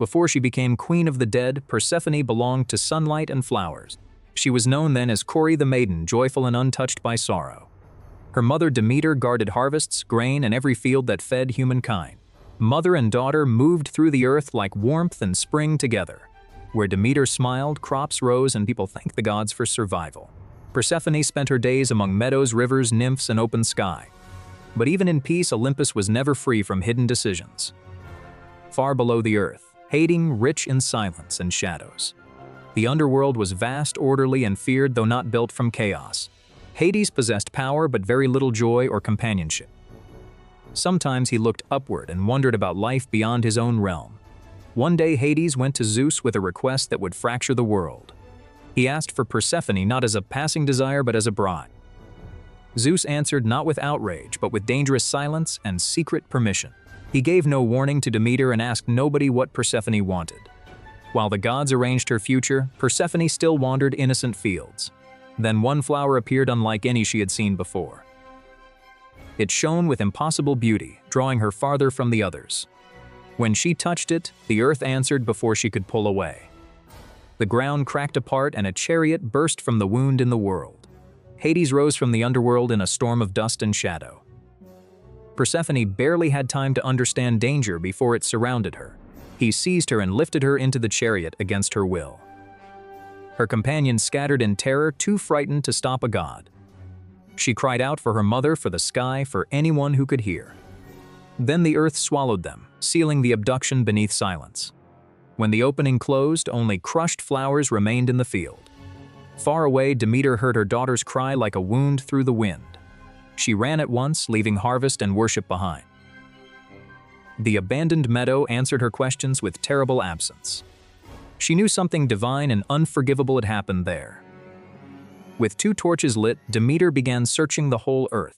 Before she became queen of the dead, Persephone belonged to sunlight and flowers. She was known then as Kore the maiden, joyful and untouched by sorrow. Her mother Demeter guarded harvests, grain, and every field that fed humankind. Mother and daughter moved through the earth like warmth and spring together. Where Demeter smiled, crops rose and people thanked the gods for survival. Persephone spent her days among meadows, rivers, nymphs, and open sky. But even in peace, Olympus was never free from hidden decisions. Far below the earth, Hades, rich in silence and shadows. The underworld was vast, orderly, and feared, though not built from chaos. Hades possessed power but very little joy or companionship. Sometimes he looked upward and wondered about life beyond his own realm. One day Hades went to Zeus with a request that would fracture the world. He asked for Persephone not as a passing desire but as a bride. Zeus answered not with outrage but with dangerous silence and secret permission. He gave no warning to Demeter and asked nobody what Persephone wanted. While the gods arranged her future, Persephone still wandered innocent fields. Then one flower appeared unlike any she had seen before. It shone with impossible beauty, drawing her farther from the others. When she touched it, the earth answered before she could pull away. The ground cracked apart and a chariot burst from the wound in the world. Hades rose from the underworld in a storm of dust and shadow. Persephone barely had time to understand danger before it surrounded her. He seized her and lifted her into the chariot against her will. Her companions scattered in terror, too frightened to stop a god. She cried out for her mother, for the sky, for anyone who could hear. Then the earth swallowed them, sealing the abduction beneath silence. When the opening closed, only crushed flowers remained in the field. Far away, Demeter heard her daughter's cry like a wound through the wind. She ran at once, leaving harvest and worship behind. The abandoned meadow answered her questions with terrible absence. She knew something divine and unforgivable had happened there. With 2 torches lit, Demeter began searching the whole earth.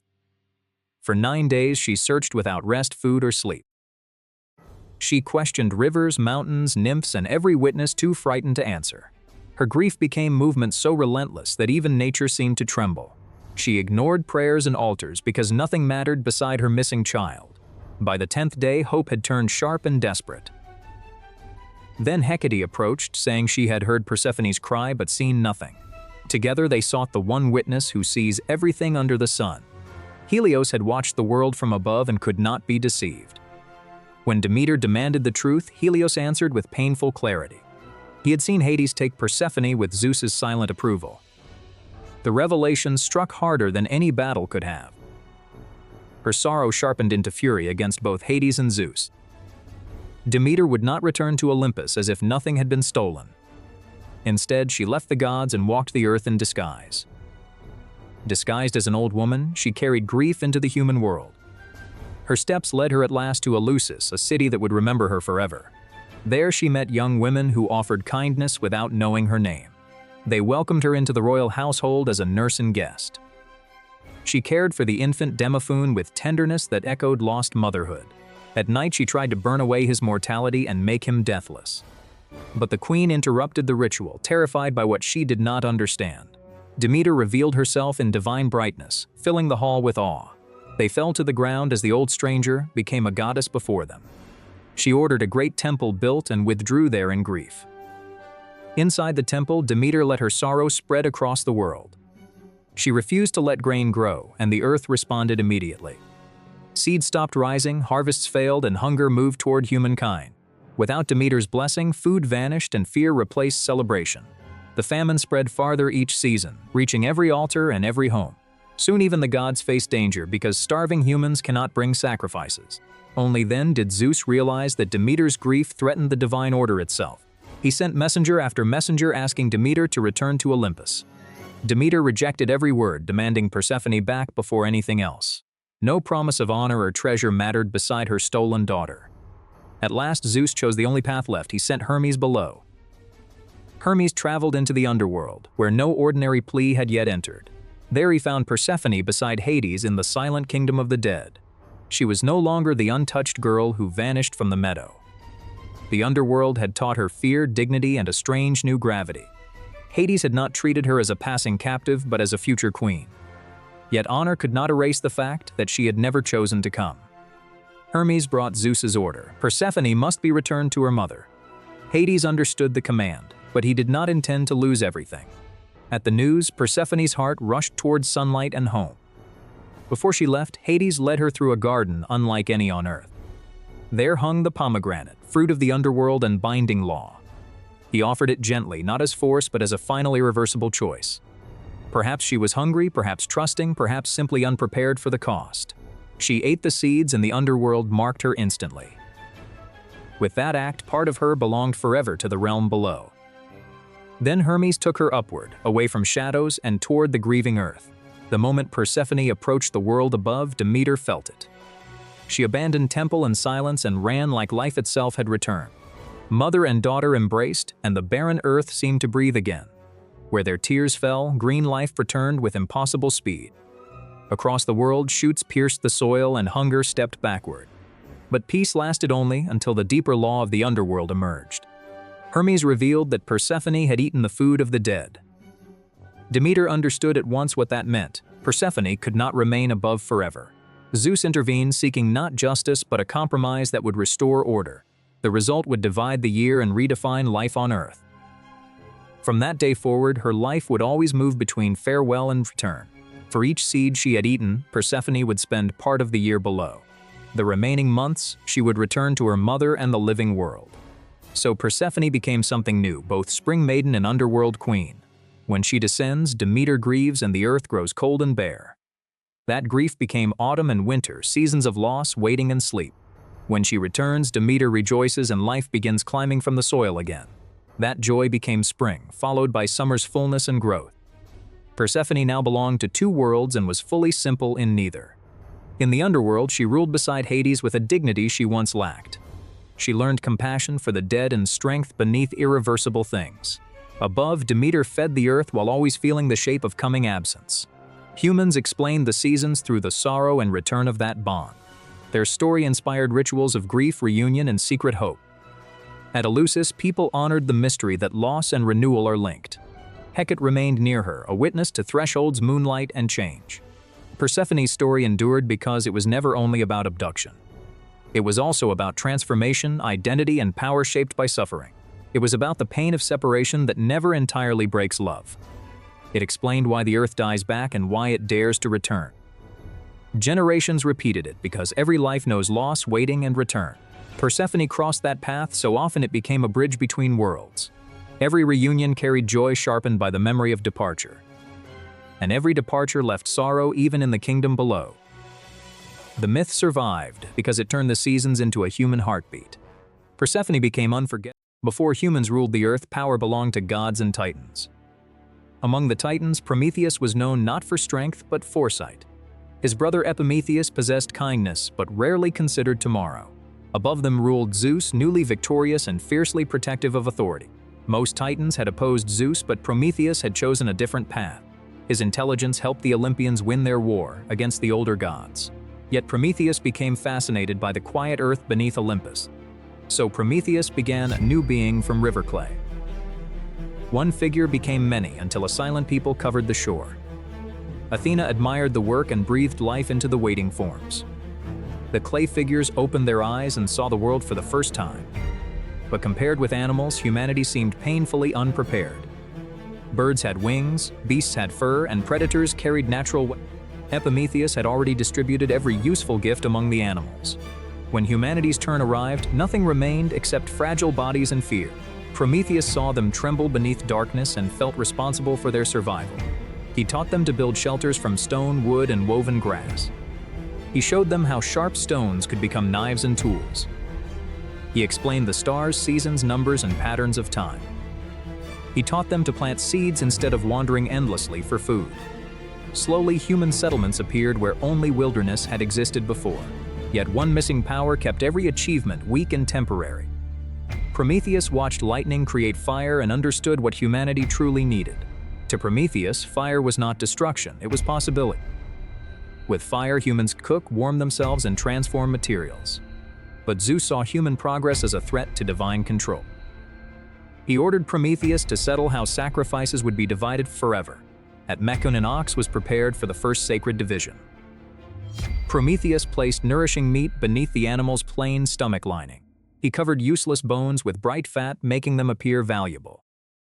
For 9 days she searched without rest, food, or sleep. She questioned rivers, mountains, nymphs, and every witness too frightened to answer. Her grief became movement so relentless that even nature seemed to tremble. She ignored prayers and altars because nothing mattered beside her missing child. By the 10th day, hope had turned sharp and desperate. Then Hecate approached, saying she had heard Persephone's cry but seen nothing. Together they sought the one witness who sees everything under the sun. Helios had watched the world from above and could not be deceived. When Demeter demanded the truth, Helios answered with painful clarity. He had seen Hades take Persephone with Zeus's silent approval. The revelation struck harder than any battle could have. Her sorrow sharpened into fury against both Hades and Zeus. Demeter would not return to Olympus as if nothing had been stolen. Instead, she left the gods and walked the earth in disguise. Disguised as an old woman, she carried grief into the human world. Her steps led her at last to Eleusis, a city that would remember her forever. There she met young women who offered kindness without knowing her name. They welcomed her into the royal household as a nurse and guest. She cared for the infant Demophoon with tenderness that echoed lost motherhood. At night she tried to burn away his mortality and make him deathless. But the queen interrupted the ritual, terrified by what she did not understand. Demeter revealed herself in divine brightness, filling the hall with awe. They fell to the ground as the old stranger became a goddess before them. She ordered a great temple built and withdrew there in grief. Inside the temple, Demeter let her sorrow spread across the world. She refused to let grain grow, and the earth responded immediately. Seeds stopped rising, harvests failed, and hunger moved toward humankind. Without Demeter's blessing, food vanished and fear replaced celebration. The famine spread farther each season, reaching every altar and every home. Soon even the gods faced danger because starving humans cannot bring sacrifices. Only then did Zeus realize that Demeter's grief threatened the divine order itself. He sent messenger after messenger asking Demeter to return to Olympus. Demeter rejected every word, demanding Persephone back before anything else. No promise of honor or treasure mattered beside her stolen daughter. At last, Zeus chose the only path left. He sent Hermes below. Hermes traveled into the underworld, where no ordinary plea had yet entered. There he found Persephone beside Hades in the silent kingdom of the dead. She was no longer the untouched girl who vanished from the meadow. The underworld had taught her fear, dignity, and a strange new gravity. Hades had not treated her as a passing captive, but as a future queen. Yet honor could not erase the fact that she had never chosen to come. Hermes brought Zeus's order. Persephone must be returned to her mother. Hades understood the command, but he did not intend to lose everything. At the news, Persephone's heart rushed towards sunlight and home. Before she left, Hades led her through a garden unlike any on earth. There hung the pomegranate, fruit of the underworld and binding law. He offered it gently, not as force, but as a final irreversible choice. Perhaps she was hungry, perhaps trusting, perhaps simply unprepared for the cost. She ate the seeds and the underworld marked her instantly. With that act, part of her belonged forever to the realm below. Then Hermes took her upward, away from shadows and toward the grieving earth. The moment Persephone approached the world above, Demeter felt it. She abandoned temple and silence and ran like life itself had returned. Mother and daughter embraced, and the barren earth seemed to breathe again. Where their tears fell, green life returned with impossible speed. Across the world, shoots pierced the soil and hunger stepped backward. But peace lasted only until the deeper law of the underworld emerged. Hermes revealed that Persephone had eaten the food of the dead. Demeter understood at once what that meant. Persephone could not remain above forever. Zeus intervened, seeking not justice but a compromise that would restore order. The result would divide the year and redefine life on Earth. From that day forward, her life would always move between farewell and return. For each seed she had eaten, Persephone would spend part of the year below. The remaining months, she would return to her mother and the living world. So Persephone became something new, both spring maiden and underworld queen. When she descends, Demeter grieves and the earth grows cold and bare. That grief became autumn and winter, seasons of loss, waiting and sleep. When she returns, Demeter rejoices and life begins climbing from the soil again. That joy became spring, followed by summer's fullness and growth. Persephone now belonged to two worlds and was fully simple in neither. In the underworld, she ruled beside Hades with a dignity she once lacked. She learned compassion for the dead and strength beneath irreversible things. Above, Demeter fed the earth while always feeling the shape of coming absence. Humans explained the seasons through the sorrow and return of that bond. Their story inspired rituals of grief, reunion, and secret hope. At Eleusis, people honored the mystery that loss and renewal are linked. Hecate remained near her, a witness to thresholds, moonlight, and change. Persephone's story endured because it was never only about abduction. It was also about transformation, identity, and power shaped by suffering. It was about the pain of separation that never entirely breaks love. It explained why the earth dies back and why it dares to return. Generations repeated it because every life knows loss, waiting, and return. Persephone crossed that path so often it became a bridge between worlds. Every reunion carried joy sharpened by the memory of departure. And every departure left sorrow even in the kingdom below. The myth survived because it turned the seasons into a human heartbeat. Persephone became unforgettable. Before humans ruled the earth, power belonged to gods and titans. Among the titans, Prometheus was known not for strength but foresight. His brother Epimetheus possessed kindness but rarely considered tomorrow. Above them ruled Zeus, newly victorious and fiercely protective of authority. Most titans had opposed Zeus, but Prometheus had chosen a different path. His intelligence helped the Olympians win their war against the older gods. Yet Prometheus became fascinated by the quiet earth beneath Olympus. So Prometheus began a new being from river clay. One figure became many until a silent people covered the shore. Athena admired the work and breathed life into the waiting forms. The clay figures opened their eyes and saw the world for the first time. But compared with animals, humanity seemed painfully unprepared. Birds had wings, beasts had fur, and predators carried natural weapons. Epimetheus had already distributed every useful gift among the animals. When humanity's turn arrived, nothing remained except fragile bodies and fear. Prometheus saw them tremble beneath darkness and felt responsible for their survival. He taught them to build shelters from stone, wood, and woven grass. He showed them how sharp stones could become knives and tools. He explained the stars, seasons, numbers, and patterns of time. He taught them to plant seeds instead of wandering endlessly for food. Slowly, human settlements appeared where only wilderness had existed before. Yet one missing power kept every achievement weak and temporary. Prometheus watched lightning create fire and understood what humanity truly needed. To Prometheus, fire was not destruction, it was possibility. With fire, humans cook, warm themselves, and transform materials. But Zeus saw human progress as a threat to divine control. He ordered Prometheus to settle how sacrifices would be divided forever. At Mecone, an ox was prepared for the first sacred division. Prometheus placed nourishing meat beneath the animal's plain stomach lining. He covered useless bones with bright fat, making them appear valuable.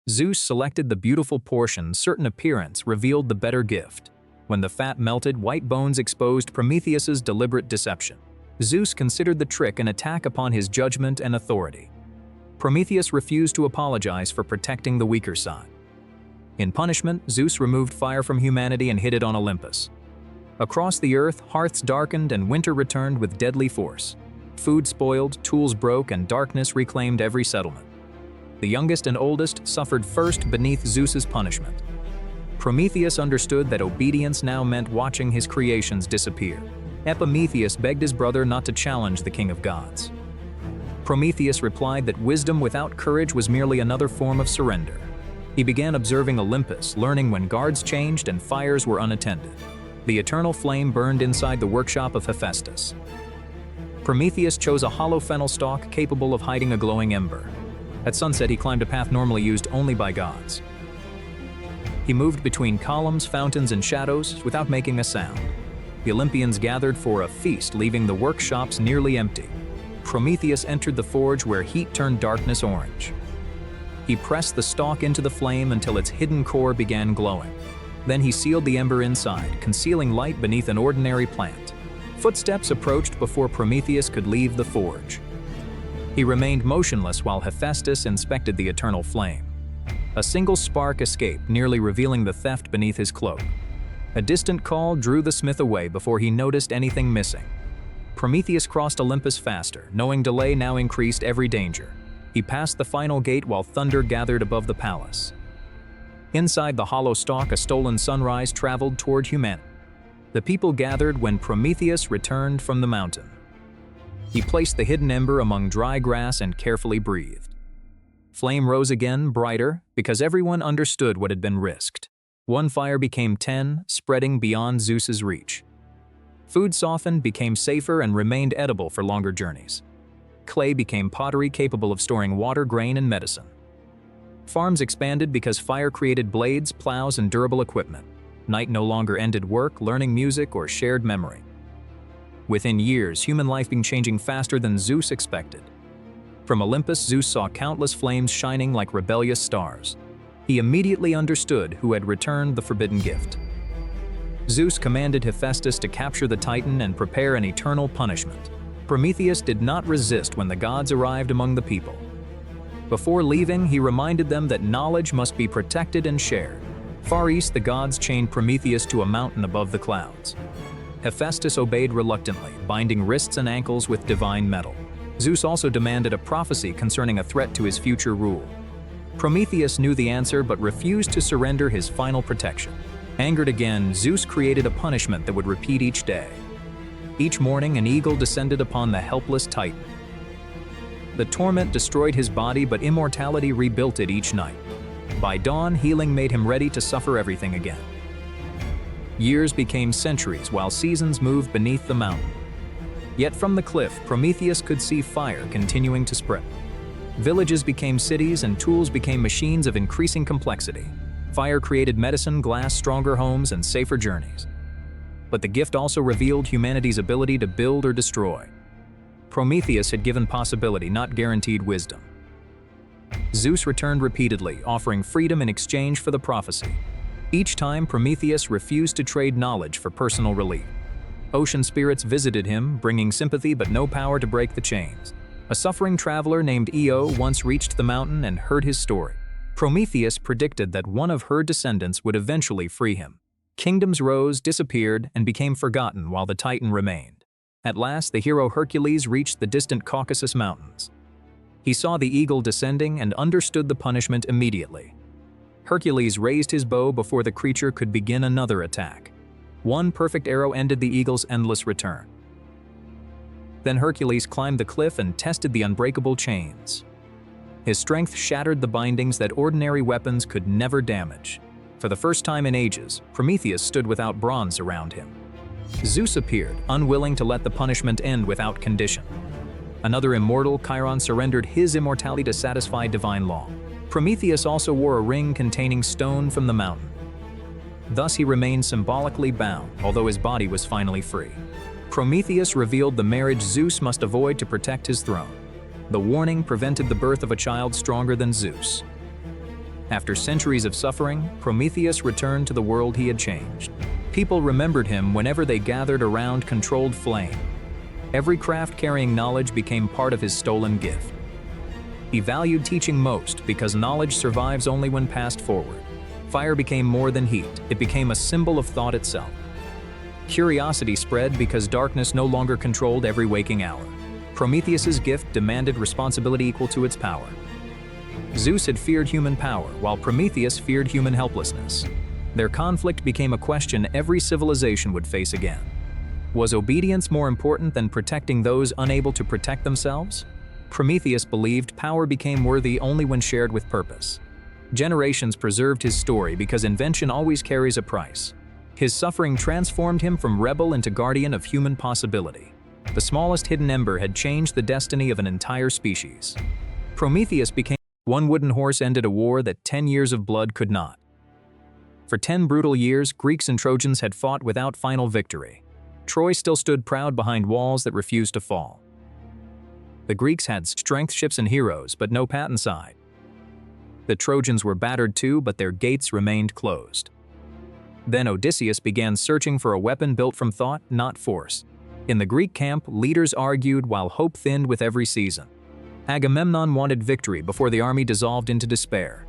Zeus selected the beautiful portion. Certain appearance revealed the better gift. When the fat melted, white bones exposed Prometheus's deliberate deception. Zeus considered the trick an attack upon his judgment and authority. Prometheus refused to apologize for protecting the weaker side. In punishment, Zeus removed fire from humanity and hid it on Olympus. Across the earth, hearths darkened and winter returned with deadly force. Food spoiled, tools broke, and darkness reclaimed every settlement. The youngest and oldest suffered first beneath Zeus's punishment. Prometheus understood that obedience now meant watching his creations disappear. Epimetheus begged his brother not to challenge the king of gods. Prometheus replied that wisdom without courage was merely another form of surrender. He began observing Olympus, learning when guards changed and fires were unattended. The eternal flame burned inside the workshop of Hephaestus. Prometheus chose a hollow fennel stalk capable of hiding a glowing ember. At sunset, he climbed a path normally used only by gods. He moved between columns, fountains, and shadows without making a sound. The Olympians gathered for a feast, leaving the workshops nearly empty. Prometheus entered the forge where heat turned darkness orange. He pressed the stalk into the flame until its hidden core began glowing. Then he sealed the ember inside, concealing light beneath an ordinary plant. Footsteps approached before Prometheus could leave the forge. He remained motionless while Hephaestus inspected the eternal flame. A single spark escaped, nearly revealing the theft beneath his cloak. A distant call drew the smith away before he noticed anything missing. Prometheus crossed Olympus faster, knowing delay now increased every danger. He passed the final gate while thunder gathered above the palace. Inside the hollow stalk, a stolen sunrise traveled toward humanity. The people gathered when Prometheus returned from the mountain. He placed the hidden ember among dry grass and carefully breathed. Flame rose again, brighter, because everyone understood what had been risked. One fire became 10, spreading beyond Zeus's reach. Food softened, became safer, and remained edible for longer journeys. Clay became pottery capable of storing water, grain, and medicine. Farms expanded because fire created blades, plows, and durable equipment. Night no longer ended work, learning music, or shared memory. Within years, human life began changing faster than Zeus expected. From Olympus, Zeus saw countless flames shining like rebellious stars. He immediately understood who had returned the forbidden gift. Zeus commanded Hephaestus to capture the Titan and prepare an eternal punishment. Prometheus did not resist when the gods arrived among the people. Before leaving, he reminded them that knowledge must be protected and shared. Far east, the gods chained Prometheus to a mountain above the clouds. Hephaestus obeyed reluctantly, binding wrists and ankles with divine metal. Zeus also demanded a prophecy concerning a threat to his future rule. Prometheus knew the answer but refused to surrender his final protection. Angered again, Zeus created a punishment that would repeat each day. Each morning, an eagle descended upon the helpless Titan. The torment destroyed his body, but immortality rebuilt it each night. By dawn, healing made him ready to suffer everything again. Years became centuries while seasons moved beneath the mountain. Yet from the cliff, Prometheus could see fire continuing to spread. Villages became cities and tools became machines of increasing complexity. Fire created medicine, glass, stronger homes, and safer journeys. But the gift also revealed humanity's ability to build or destroy. Prometheus had given possibility, not guaranteed wisdom. Zeus returned repeatedly, offering freedom in exchange for the prophecy. Each time, Prometheus refused to trade knowledge for personal relief. Ocean spirits visited him, bringing sympathy but no power to break the chains. A suffering traveler named Io once reached the mountain and heard his story. Prometheus predicted that one of her descendants would eventually free him. Kingdoms rose, disappeared, and became forgotten while the Titan remained. At last, the hero Hercules reached the distant Caucasus Mountains. He saw the eagle descending and understood the punishment immediately. Hercules raised his bow before the creature could begin another attack. One perfect arrow ended the eagle's endless return. Then Hercules climbed the cliff and tested the unbreakable chains. His strength shattered the bindings that ordinary weapons could never damage. For the first time in ages, Prometheus stood without bronze around him. Zeus appeared, unwilling to let the punishment end without condition. Another immortal, Chiron, surrendered his immortality to satisfy divine law. Prometheus also wore a ring containing stone from the mountain. Thus he remained symbolically bound, although his body was finally free. Prometheus revealed the marriage Zeus must avoid to protect his throne. The warning prevented the birth of a child stronger than Zeus. After centuries of suffering, Prometheus returned to the world he had changed. People remembered him whenever they gathered around controlled flame. Every craft carrying knowledge became part of his stolen gift. He valued teaching most because knowledge survives only when passed forward. Fire became more than heat, it became a symbol of thought itself. Curiosity spread because darkness no longer controlled every waking hour. Prometheus's gift demanded responsibility equal to its power. Zeus had feared human power, while Prometheus feared human helplessness. Their conflict became a question every civilization would face again. Was obedience more important than protecting those unable to protect themselves? Prometheus believed power became worthy only when shared with purpose. Generations preserved his story because invention always carries a price. His suffering transformed him from rebel into guardian of human possibility. The smallest hidden ember had changed the destiny of an entire species. Prometheus became one wooden horse ended a war that 10 years of blood could not. For 10 brutal years, Greeks and Trojans had fought without final victory. Troy still stood proud behind walls that refused to fall. The Greeks had strength ships and heroes, but no patent side. The Trojans were battered too, but their gates remained closed. Then Odysseus began searching for a weapon built from thought, not force. In the Greek camp, leaders argued while hope thinned with every season. Agamemnon wanted victory before the army dissolved into despair.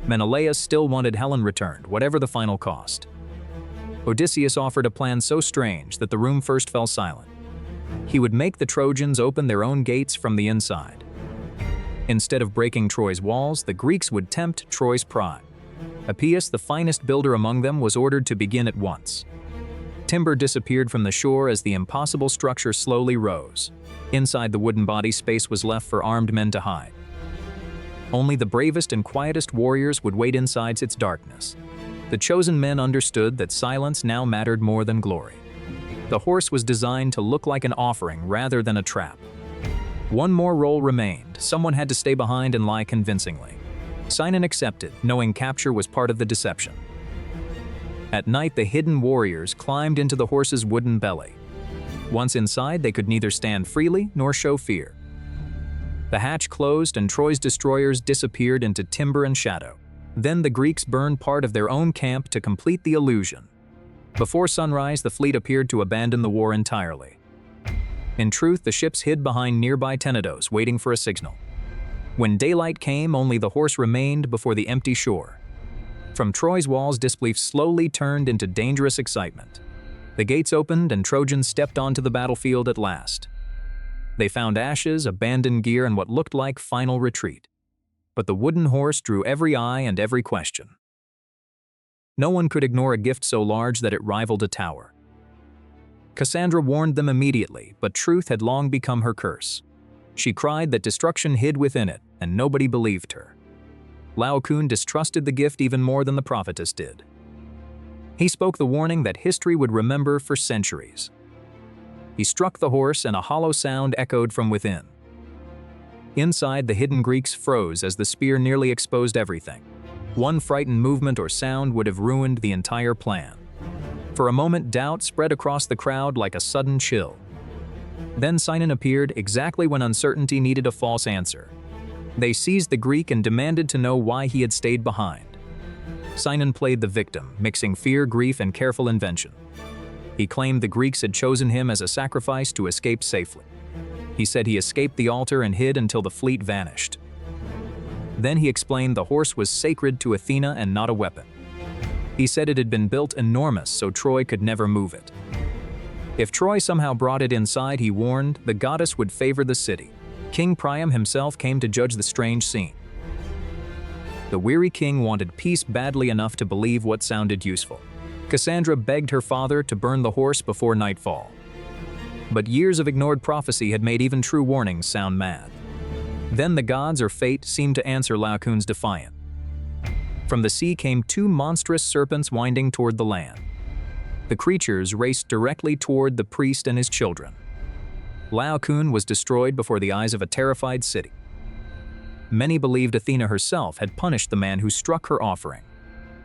Menelaus still wanted Helen returned, whatever the final cost. Odysseus offered a plan so strange that the room first fell silent. He would make the Trojans open their own gates from the inside. Instead of breaking Troy's walls, the Greeks would tempt Troy's pride. Epeius, the finest builder among them, was ordered to begin at once. Timber disappeared from the shore as the impossible structure slowly rose. Inside the wooden body, space was left for armed men to hide. Only the bravest and quietest warriors would wait inside its darkness. The chosen men understood that silence now mattered more than glory. The horse was designed to look like an offering rather than a trap. One more role remained. Someone had to stay behind and lie convincingly. Sinon accepted, knowing capture was part of the deception. At night, the hidden warriors climbed into the horse's wooden belly. Once inside, they could neither stand freely nor show fear. The hatch closed and Troy's destroyers disappeared into timber and shadow. Then the Greeks burned part of their own camp to complete the illusion. Before sunrise, the fleet appeared to abandon the war entirely. In truth, the ships hid behind nearby Tenedos, waiting for a signal. When daylight came, only the horse remained before the empty shore. From Troy's walls, disbelief slowly turned into dangerous excitement. The gates opened and Trojans stepped onto the battlefield at last. They found ashes, abandoned gear, and what looked like final retreat. But the wooden horse drew every eye and every question. No one could ignore a gift so large that it rivaled a tower. Cassandra warned them immediately, but truth had long become her curse. She cried that destruction hid within it, and nobody believed her. Laocoon distrusted the gift even more than the prophetess did. He spoke the warning that history would remember for centuries. He struck the horse and a hollow sound echoed from within. Inside, the hidden Greeks froze as the spear nearly exposed everything. One frightened movement or sound would have ruined the entire plan. For a moment, doubt spread across the crowd like a sudden chill. Then Sinon appeared exactly when uncertainty needed a false answer. They seized the Greek and demanded to know why he had stayed behind. Sinon played the victim, mixing fear, grief, and careful invention. He claimed the Greeks had chosen him as a sacrifice to escape safely. He said he escaped the altar and hid until the fleet vanished. Then he explained the horse was sacred to Athena and not a weapon. He said it had been built enormous so Troy could never move it. If Troy somehow brought it inside, he warned, the goddess would favor the city. King Priam himself came to judge the strange scene. The weary king wanted peace badly enough to believe what sounded useful. Cassandra begged her father to burn the horse before nightfall. But years of ignored prophecy had made even true warnings sound mad. Then the gods or fate seemed to answer Laocoon's defiance. From the sea came two monstrous serpents winding toward the land. The creatures raced directly toward the priest and his children. Laocoon was destroyed before the eyes of a terrified city. Many believed Athena herself had punished the man who struck her offering.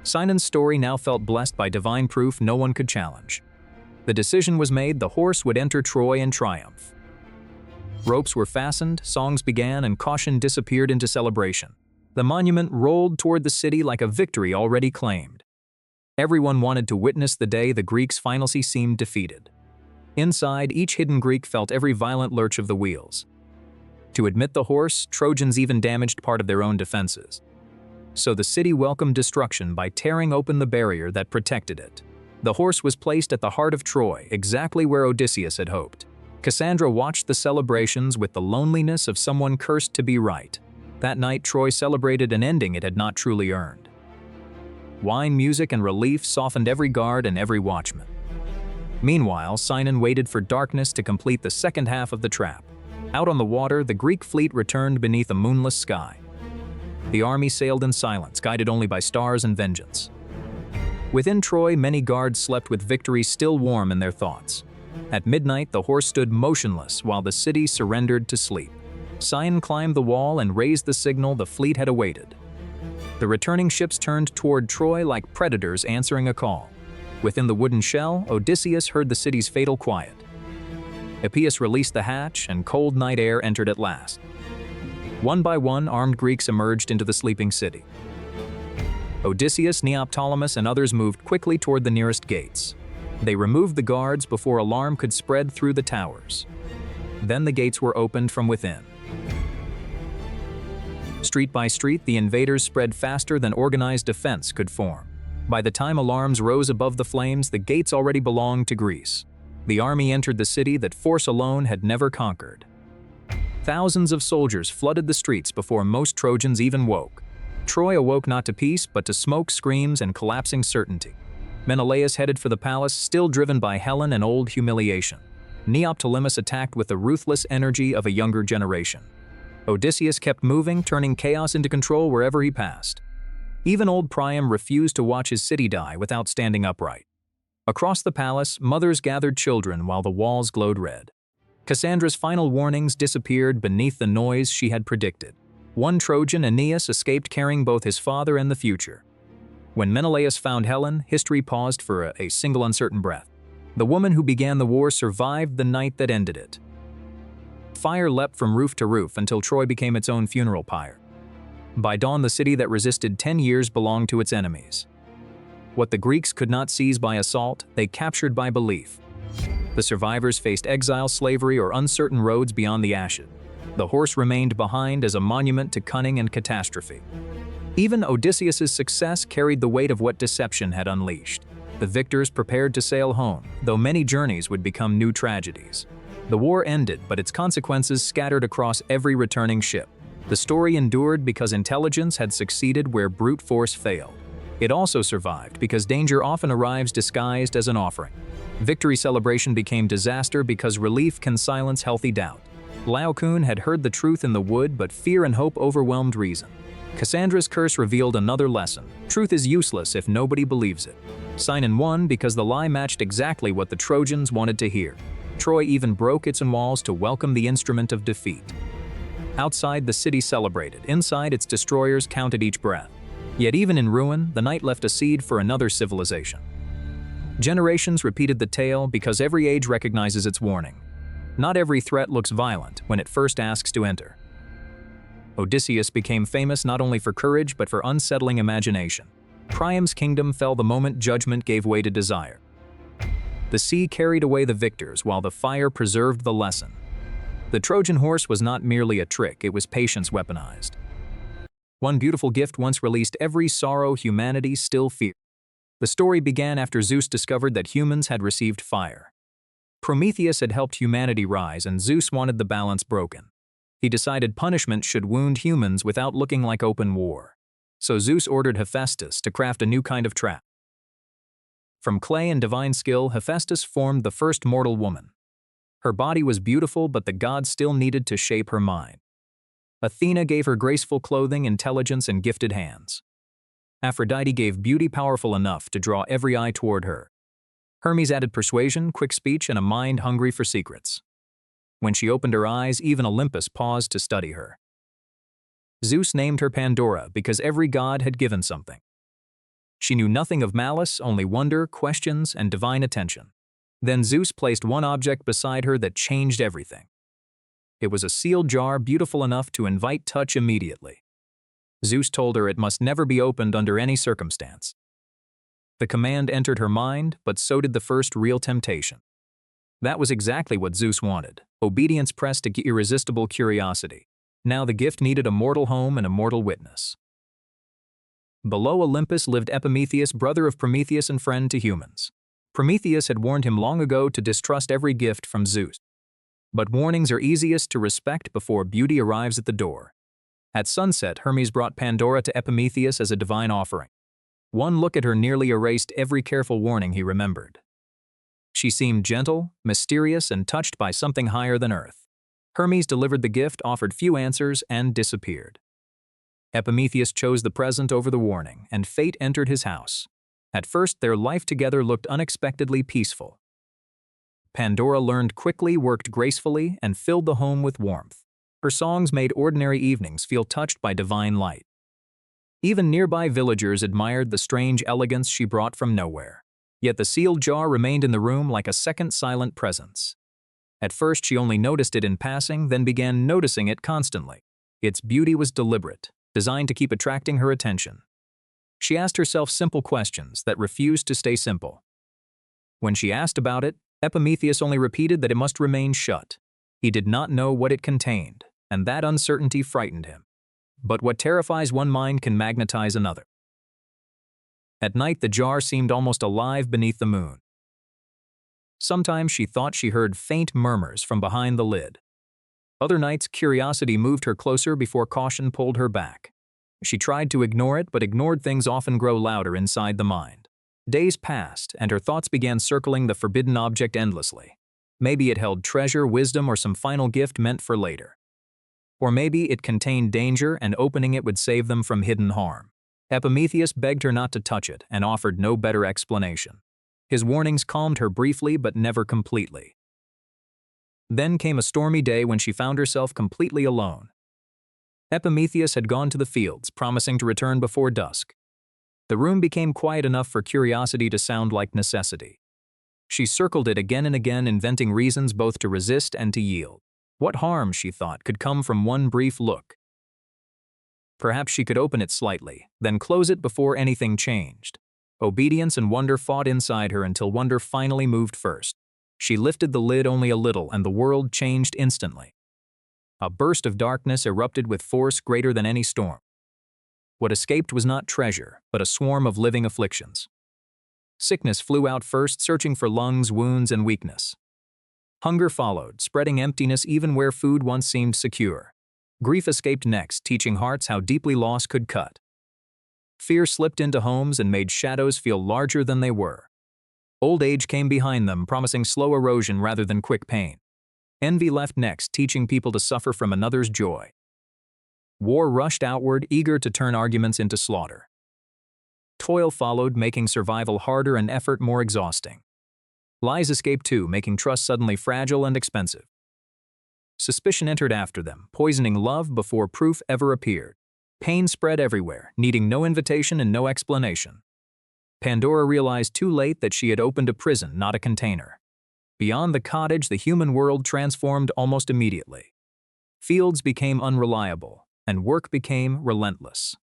Sinon's story now felt blessed by divine proof no one could challenge. The decision was made, the horse would enter Troy in triumph. Ropes were fastened, songs began, and caution disappeared into celebration. The monument rolled toward the city like a victory already claimed. Everyone wanted to witness the day the Greeks finally seemed defeated. Inside, each hidden Greek felt every violent lurch of the wheels. To admit the horse, Trojans even damaged part of their own defenses. So the city welcomed destruction by tearing open the barrier that protected it. The horse was placed at the heart of Troy, exactly where Odysseus had hoped. Cassandra watched the celebrations with the loneliness of someone cursed to be right. That night, Troy celebrated an ending it had not truly earned. Wine, music, and relief softened every guard and every watchman. Meanwhile, Sinon waited for darkness to complete the second half of the trap. Out on the water, the Greek fleet returned beneath a moonless sky. The army sailed in silence, guided only by stars and vengeance. Within Troy, many guards slept with victory still warm in their thoughts. At midnight, the horse stood motionless while the city surrendered to sleep. Sinon climbed the wall and raised the signal the fleet had awaited. The returning ships turned toward Troy like predators answering a call. Within the wooden shell, Odysseus heard the city's fatal quiet. Epeius released the hatch, and cold night air entered at last. One by one, armed Greeks emerged into the sleeping city. Odysseus, Neoptolemus, and others moved quickly toward the nearest gates. They removed the guards before alarm could spread through the towers. Then the gates were opened from within. Street by street, the invaders spread faster than organized defense could form. By the time alarms rose above the flames, the gates already belonged to Greece. The army entered the city that force alone had never conquered. Thousands of soldiers flooded the streets before most Trojans even woke. Troy awoke not to peace, but to smoke, screams, and collapsing certainty. Menelaus headed for the palace, still driven by Helen and old humiliation. Neoptolemus attacked with the ruthless energy of a younger generation. Odysseus kept moving, turning chaos into control wherever he passed. Even old Priam refused to watch his city die without standing upright. Across the palace, mothers gathered children while the walls glowed red. Cassandra's final warnings disappeared beneath the noise she had predicted. One Trojan, Aeneas, escaped carrying both his father and the future. When Menelaus found Helen, history paused for a single uncertain breath. The woman who began the war survived the night that ended it. Fire leapt from roof to roof until Troy became its own funeral pyre. By dawn, the city that resisted 10 years belonged to its enemies. What the Greeks could not seize by assault, they captured by belief. The survivors faced exile, slavery, or uncertain roads beyond the ashes. The horse remained behind as a monument to cunning and catastrophe. Even Odysseus's success carried the weight of what deception had unleashed. The victors prepared to sail home, though many journeys would become new tragedies. The war ended, but its consequences scattered across every returning ship. The story endured because intelligence had succeeded where brute force failed. It also survived because danger often arrives disguised as an offering. Victory celebration became disaster because relief can silence healthy doubt. Laocoon had heard the truth in the wood, but fear and hope overwhelmed reason. Cassandra's curse revealed another lesson. Truth is useless if nobody believes it. Sinon won because the lie matched exactly what the Trojans wanted to hear. Troy even broke its walls to welcome the instrument of defeat. Outside, the city celebrated. Inside, its destroyers counted each breath. Yet even in ruin, the night left a seed for another civilization. Generations repeated the tale because every age recognizes its warning. Not every threat looks violent when it first asks to enter. Odysseus became famous not only for courage but for unsettling imagination. Priam's kingdom fell the moment judgment gave way to desire. The sea carried away the victors while the fire preserved the lesson. The Trojan horse was not merely a trick, it was patience weaponized. One beautiful gift once released every sorrow humanity still feared. The story began after Zeus discovered that humans had received fire. Prometheus had helped humanity rise, and Zeus wanted the balance broken. He decided punishment should wound humans without looking like open war. So Zeus ordered Hephaestus to craft a new kind of trap. From clay and divine skill, Hephaestus formed the first mortal woman. Her body was beautiful, but the gods still needed to shape her mind. Athena gave her graceful clothing, intelligence, and gifted hands. Aphrodite gave beauty powerful enough to draw every eye toward her. Hermes added persuasion, quick speech, and a mind hungry for secrets. When she opened her eyes, even Olympus paused to study her. Zeus named her Pandora because every god had given something. She knew nothing of malice, only wonder, questions, and divine attention. Then Zeus placed one object beside her that changed everything. It was a sealed jar beautiful enough to invite touch immediately. Zeus told her it must never be opened under any circumstance. The command entered her mind, but so did the first real temptation. That was exactly what Zeus wanted. Obedience pressed to irresistible curiosity. Now the gift needed a mortal home and a mortal witness. Below Olympus lived Epimetheus, brother of Prometheus and friend to humans. Prometheus had warned him long ago to distrust every gift from Zeus. But warnings are easiest to respect before beauty arrives at the door. At sunset, Hermes brought Pandora to Epimetheus as a divine offering. One look at her nearly erased every careful warning he remembered. She seemed gentle, mysterious, and touched by something higher than earth. Hermes delivered the gift, offered few answers, and disappeared. Epimetheus chose the present over the warning, and fate entered his house. At first, their life together looked unexpectedly peaceful. Pandora learned quickly, worked gracefully, and filled the home with warmth. Her songs made ordinary evenings feel touched by divine light. Even nearby villagers admired the strange elegance she brought from nowhere. Yet the sealed jar remained in the room like a second silent presence. At first she only noticed it in passing, then began noticing it constantly. Its beauty was deliberate, designed to keep attracting her attention. She asked herself simple questions that refused to stay simple. When she asked about it, Epimetheus only repeated that it must remain shut. He did not know what it contained, and that uncertainty frightened him. But what terrifies one mind can magnetize another. At night, the jar seemed almost alive beneath the moon. Sometimes she thought she heard faint murmurs from behind the lid. Other nights, curiosity moved her closer before caution pulled her back. She tried to ignore it, but ignored things often grow louder inside the mind. Days passed, and her thoughts began circling the forbidden object endlessly. Maybe it held treasure, wisdom, or some final gift meant for later. Or maybe it contained danger, and opening it would save them from hidden harm. Epimetheus begged her not to touch it and offered no better explanation. His warnings calmed her briefly but never completely. Then came a stormy day when she found herself completely alone. Epimetheus had gone to the fields, promising to return before dusk. The room became quiet enough for curiosity to sound like necessity. She circled it again and again, inventing reasons both to resist and to yield. What harm, she thought, could come from one brief look? Perhaps she could open it slightly, then close it before anything changed. Obedience and wonder fought inside her until wonder finally moved first. She lifted the lid only a little, and the world changed instantly. A burst of darkness erupted with force greater than any storm. What escaped was not treasure, but a swarm of living afflictions. Sickness flew out first, searching for lungs, wounds, and weakness. Hunger followed, spreading emptiness even where food once seemed secure. Grief escaped next, teaching hearts how deeply loss could cut. Fear slipped into homes and made shadows feel larger than they were. Old age came behind them, promising slow erosion rather than quick pain. Envy left next, teaching people to suffer from another's joy. War rushed outward, eager to turn arguments into slaughter. Toil followed, making survival harder and effort more exhausting. Lies escaped too, making trust suddenly fragile and expensive. Suspicion entered after them, poisoning love before proof ever appeared. Pain spread everywhere, needing no invitation and no explanation. Pandora realized too late that she had opened a prison, not a container. Beyond the cottage, the human world transformed almost immediately. Fields became unreliable, and work became relentless.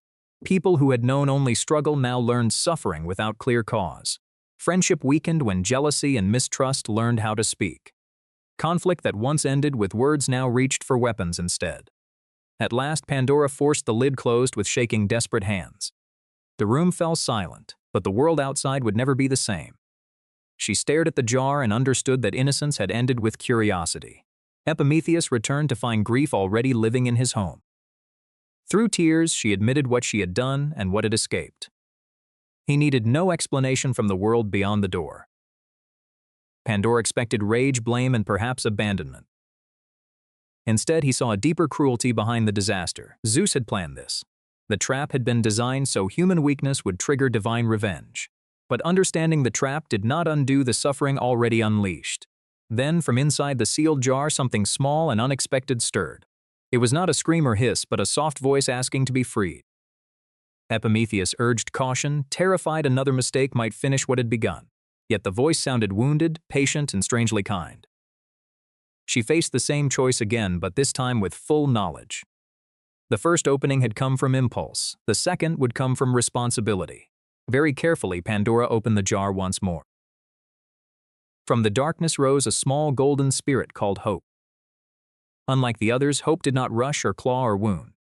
People who had known only struggle now learned suffering without clear cause. Friendship weakened when jealousy and mistrust learned how to speak. Conflict that once ended with words now reached for weapons instead. At last, Pandora forced the lid closed with shaking, desperate hands. The room fell silent, but the world outside would never be the same. She stared at the jar and understood that innocence had ended with curiosity. Epimetheus returned to find grief already living in his home. Through tears, she admitted what she had done and what had escaped. He needed no explanation from the world beyond the door. Pandora expected rage, blame, and perhaps abandonment. Instead, he saw a deeper cruelty behind the disaster. Zeus had planned this. The trap had been designed so human weakness would trigger divine revenge. But understanding the trap did not undo the suffering already unleashed. Then, from inside the sealed jar, something small and unexpected stirred. It was not a scream or hiss, but a soft voice asking to be freed. Epimetheus urged caution, terrified another mistake might finish what had begun. Yet the voice sounded wounded, patient, and strangely kind. She faced the same choice again, but this time with full knowledge. The first opening had come from impulse, the second would come from responsibility. Very carefully, Pandora opened the jar once more. From the darkness rose a small golden spirit called Hope. Unlike the others, Hope did not rush or claw or wound.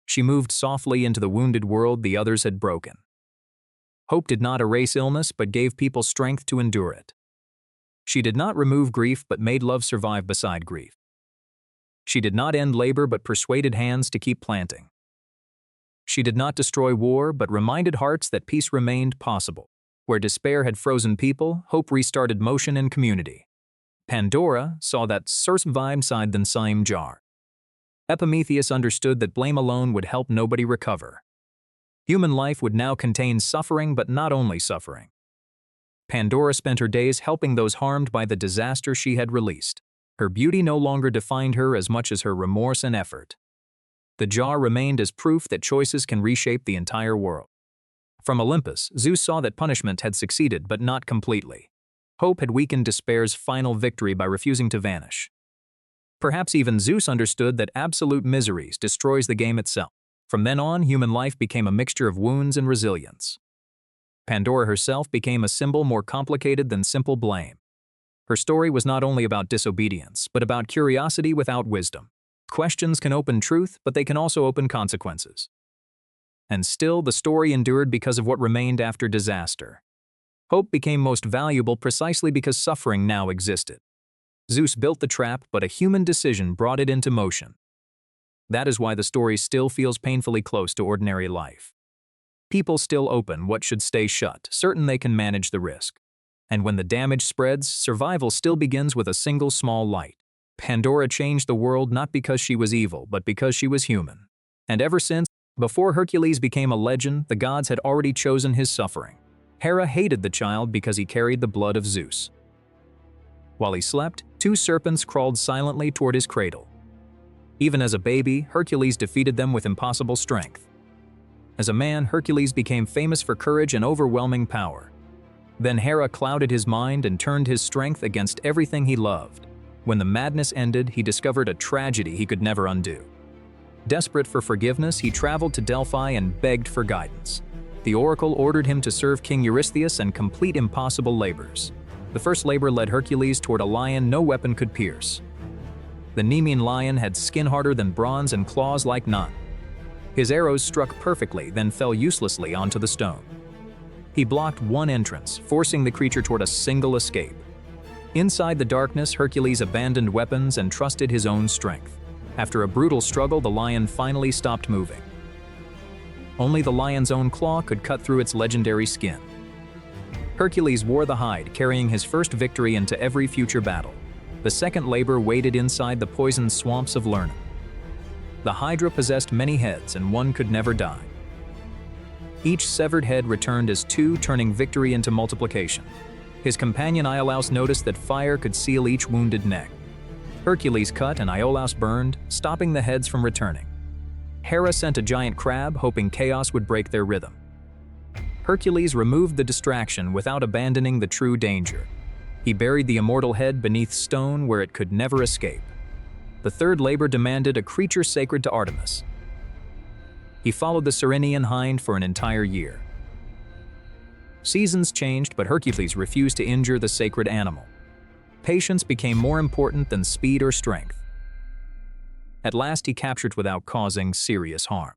She moved softly into the wounded world the others had broken. Hope did not erase illness, but gave people strength to endure it. She did not remove grief, but made love survive beside grief. She did not end labor, but persuaded hands to keep planting. She did not destroy war, but reminded hearts that peace remained possible. Where despair had frozen people, hope restarted motion and community. Pandora saw that survive inside the same jar. Epimetheus understood that blame alone would help nobody recover. Human life would now contain suffering, but not only suffering. Pandora spent her days helping those harmed by the disaster she had released. Her beauty no longer defined her as much as her remorse and effort. The jar remained as proof that choices can reshape the entire world. From Olympus, Zeus saw that punishment had succeeded, but not completely. Hope had weakened despair's final victory by refusing to vanish. Perhaps even Zeus understood that absolute misery destroys the game itself. From then on, human life became a mixture of wounds and resilience. Pandora herself became a symbol more complicated than simple blame. Her story was not only about disobedience, but about curiosity without wisdom. Questions can open truth, but they can also open consequences. And still, the story endured because of what remained after disaster. Hope became most valuable precisely because suffering now existed. Zeus built the trap, but a human decision brought it into motion. That is why the story still feels painfully close to ordinary life. People still open what should stay shut, certain they can manage the risk. And when the damage spreads, survival still begins with a single small light. Pandora changed the world not because she was evil, but because she was human. And ever since, before Hercules became a legend, the gods had already chosen his suffering. Hera hated the child because he carried the blood of Zeus. While he slept, 2 serpents crawled silently toward his cradle. Even as a baby, Hercules defeated them with impossible strength. As a man, Hercules became famous for courage and overwhelming power. Then Hera clouded his mind and turned his strength against everything he loved. When the madness ended, he discovered a tragedy he could never undo. Desperate for forgiveness, he traveled to Delphi and begged for guidance. The oracle ordered him to serve King Eurystheus and complete impossible labors. The first labor led Hercules toward a lion no weapon could pierce. The Nemean lion had skin harder than bronze and claws like none. His arrows struck perfectly, then fell uselessly onto the stone. He blocked one entrance, forcing the creature toward a single escape. Inside the darkness, Hercules abandoned weapons and trusted his own strength. After a brutal struggle, the lion finally stopped moving. Only the lion's own claw could cut through its legendary skin. Hercules wore the hide, carrying his first victory into every future battle. The second labor waited inside the poisoned swamps of Lerna. The Hydra possessed many heads, and one could never die. Each severed head returned as 2, turning victory into multiplication. His companion Iolaus noticed that fire could seal each wounded neck. Hercules cut and Iolaus burned, stopping the heads from returning. Hera sent a giant crab, hoping chaos would break their rhythm. Hercules removed the distraction without abandoning the true danger. He buried the immortal head beneath stone where it could never escape. The third labor demanded a creature sacred to Artemis. He followed the Ceryneian hind for an entire year. Seasons changed, but Hercules refused to injure the sacred animal. Patience became more important than speed or strength. At last he captured without causing serious harm.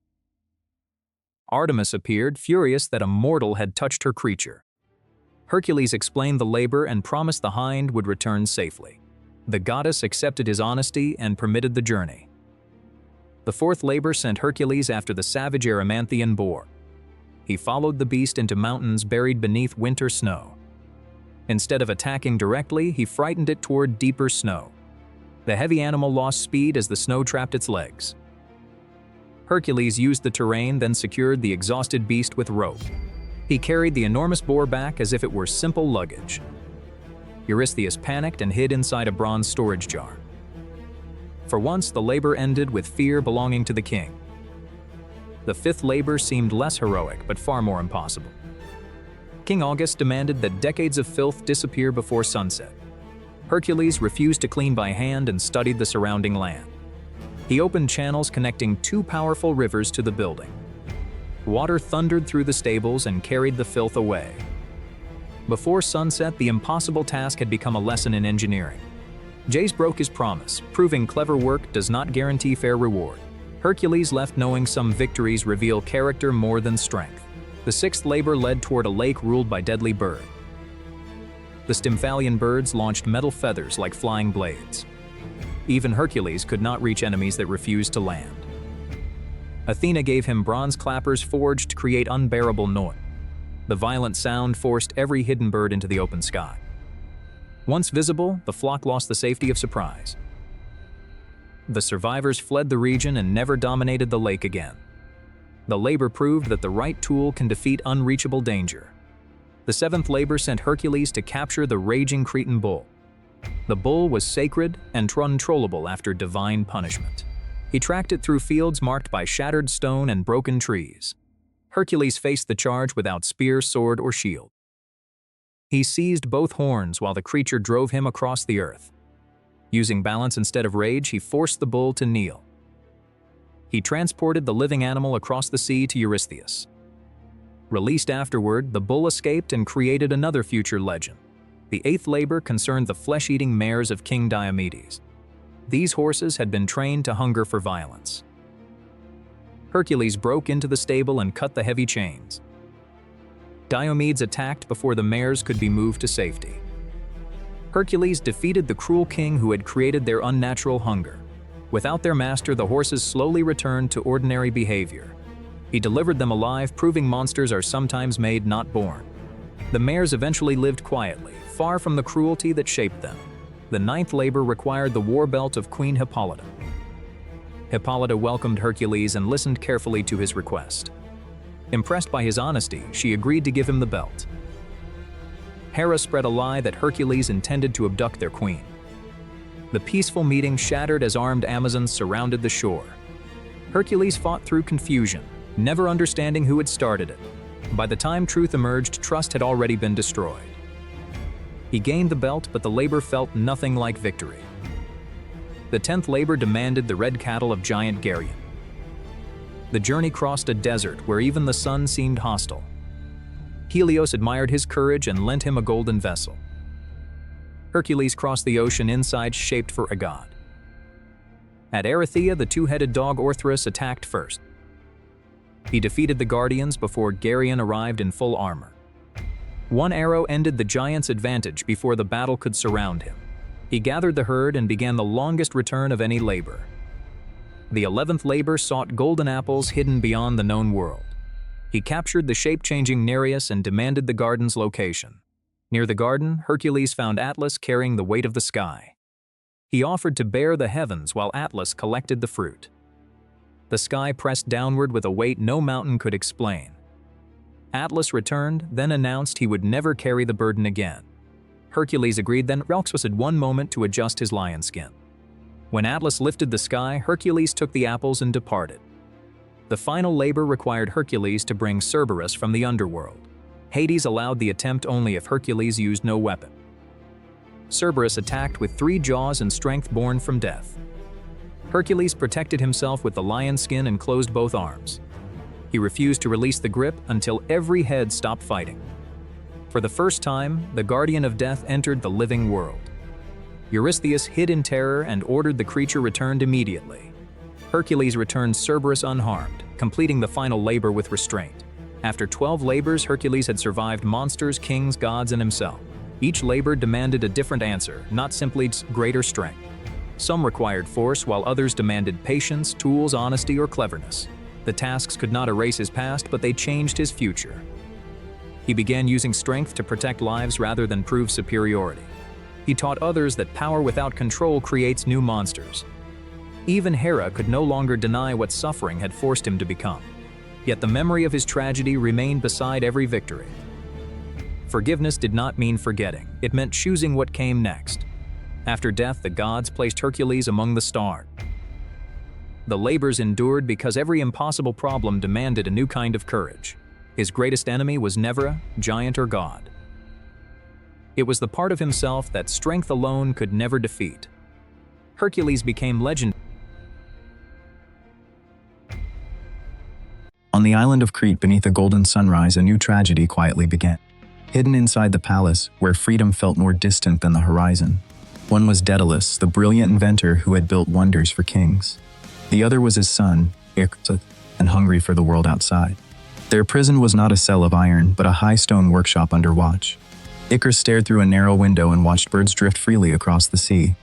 Artemis appeared, furious that a mortal had touched her creature. Hercules explained the labor and promised the hind would return safely. The goddess accepted his honesty and permitted the journey. The fourth labor sent Hercules after the savage Erymanthian boar. He followed the beast into mountains buried beneath winter snow. Instead of attacking directly, he frightened it toward deeper snow. The heavy animal lost speed as the snow trapped its legs. Hercules used the terrain, then secured the exhausted beast with rope. He carried the enormous boar back as if it were simple luggage. Eurystheus panicked and hid inside a bronze storage jar. For once, the labor ended with fear belonging to the king. The fifth labor seemed less heroic, but far more impossible. King August demanded that decades of filth disappear before sunset. Hercules refused to clean by hand and studied the surrounding land. He opened channels connecting two powerful rivers to the building. Water thundered through the stables and carried the filth away. Before sunset, the impossible task had become a lesson in engineering. Jace broke his promise, proving clever work does not guarantee fair reward. Hercules left knowing some victories reveal character more than strength. The sixth labor led toward a lake ruled by deadly bird. The Stymphalian birds launched metal feathers like flying blades. Even Hercules could not reach enemies that refused to land. Athena gave him bronze clappers forged to create unbearable noise. The violent sound forced every hidden bird into the open sky. Once visible, the flock lost the safety of surprise. The survivors fled the region and never dominated the lake again. The labor proved that the right tool can defeat unreachable danger. The seventh labor sent Hercules to capture the raging Cretan bull. The bull was sacred and uncontrollable after divine punishment. He tracked it through fields marked by shattered stone and broken trees. Hercules faced the charge without spear, sword, or shield. He seized both horns while the creature drove him across the earth. Using balance instead of rage, he forced the bull to kneel. He transported the living animal across the sea to Eurystheus. Released afterward, the bull escaped and created another future legend. The eighth labor concerned the flesh-eating mares of King Diomedes. These horses had been trained to hunger for violence. Hercules broke into the stable and cut the heavy chains. Diomedes attacked before the mares could be moved to safety. Hercules defeated the cruel king who had created their unnatural hunger. Without their master, the horses slowly returned to ordinary behavior. He delivered them alive, proving monsters are sometimes made, not born. The mares eventually lived quietly, far from the cruelty that shaped them. The ninth labor required the war belt of Queen Hippolyta. Hippolyta welcomed Hercules and listened carefully to his request. Impressed by his honesty, she agreed to give him the belt. Hera spread a lie that Hercules intended to abduct their queen. The peaceful meeting shattered as armed Amazons surrounded the shore. Hercules fought through confusion, never understanding who had started it. By the time truth emerged, trust had already been destroyed. He gained the belt, but the labor felt nothing like victory. The 10th labor demanded the red cattle of giant Geryon. The journey crossed a desert where even the sun seemed hostile. Helios admired his courage and lent him a golden vessel. Hercules crossed the ocean inside shaped for a god. At Erythea, the two-headed dog Orthrus attacked first. He defeated the Guardians before Geryon arrived in full armor. One arrow ended the giant's advantage before the battle could surround him. He gathered the herd and began the longest return of any labor. The 11th labor sought golden apples hidden beyond the known world. He captured the shape-changing Nereus and demanded the garden's location. Near the garden, Hercules found Atlas carrying the weight of the sky. He offered to bear the heavens while Atlas collected the fruit. The sky pressed downward with a weight no mountain could explain. Atlas returned, then announced he would never carry the burden again. Hercules agreed, then Ralxus had one moment to adjust his lion skin. When Atlas lifted the sky, Hercules took the apples and departed. The final labor required Hercules to bring Cerberus from the Underworld. Hades allowed the attempt only if Hercules used no weapon. Cerberus attacked with 3 jaws and strength born from death. Hercules protected himself with the lion skin and closed both arms. He refused to release the grip until every head stopped fighting. For the first time, the Guardian of Death entered the living world. Eurystheus hid in terror and ordered the creature returned immediately. Hercules returned Cerberus unharmed, completing the final labor with restraint. After 12 labors, Hercules had survived monsters, kings, gods, and himself. Each labor demanded a different answer, not simply greater strength. Some required force, while others demanded patience, tools, honesty, or cleverness. The tasks could not erase his past, but they changed his future. He began using strength to protect lives rather than prove superiority. He taught others that power without control creates new monsters. Even Hera could no longer deny what suffering had forced him to become. Yet the memory of his tragedy remained beside every victory. Forgiveness did not mean forgetting. It meant choosing what came next. After death, the gods placed Hercules among the stars. The labors endured because every impossible problem demanded a new kind of courage. His greatest enemy was never a giant or god. It was the part of himself that strength alone could never defeat. Hercules became legendary. On the island of Crete beneath a golden sunrise, a new tragedy quietly began. Hidden inside the palace, where freedom felt more distant than the horizon, one was Daedalus, the brilliant inventor who had built wonders for kings. The other was his son, Icarus, and hungry for the world outside. Their prison was not a cell of iron, but a high stone workshop under watch. Icarus stared through a narrow window and watched birds drift freely across the sea.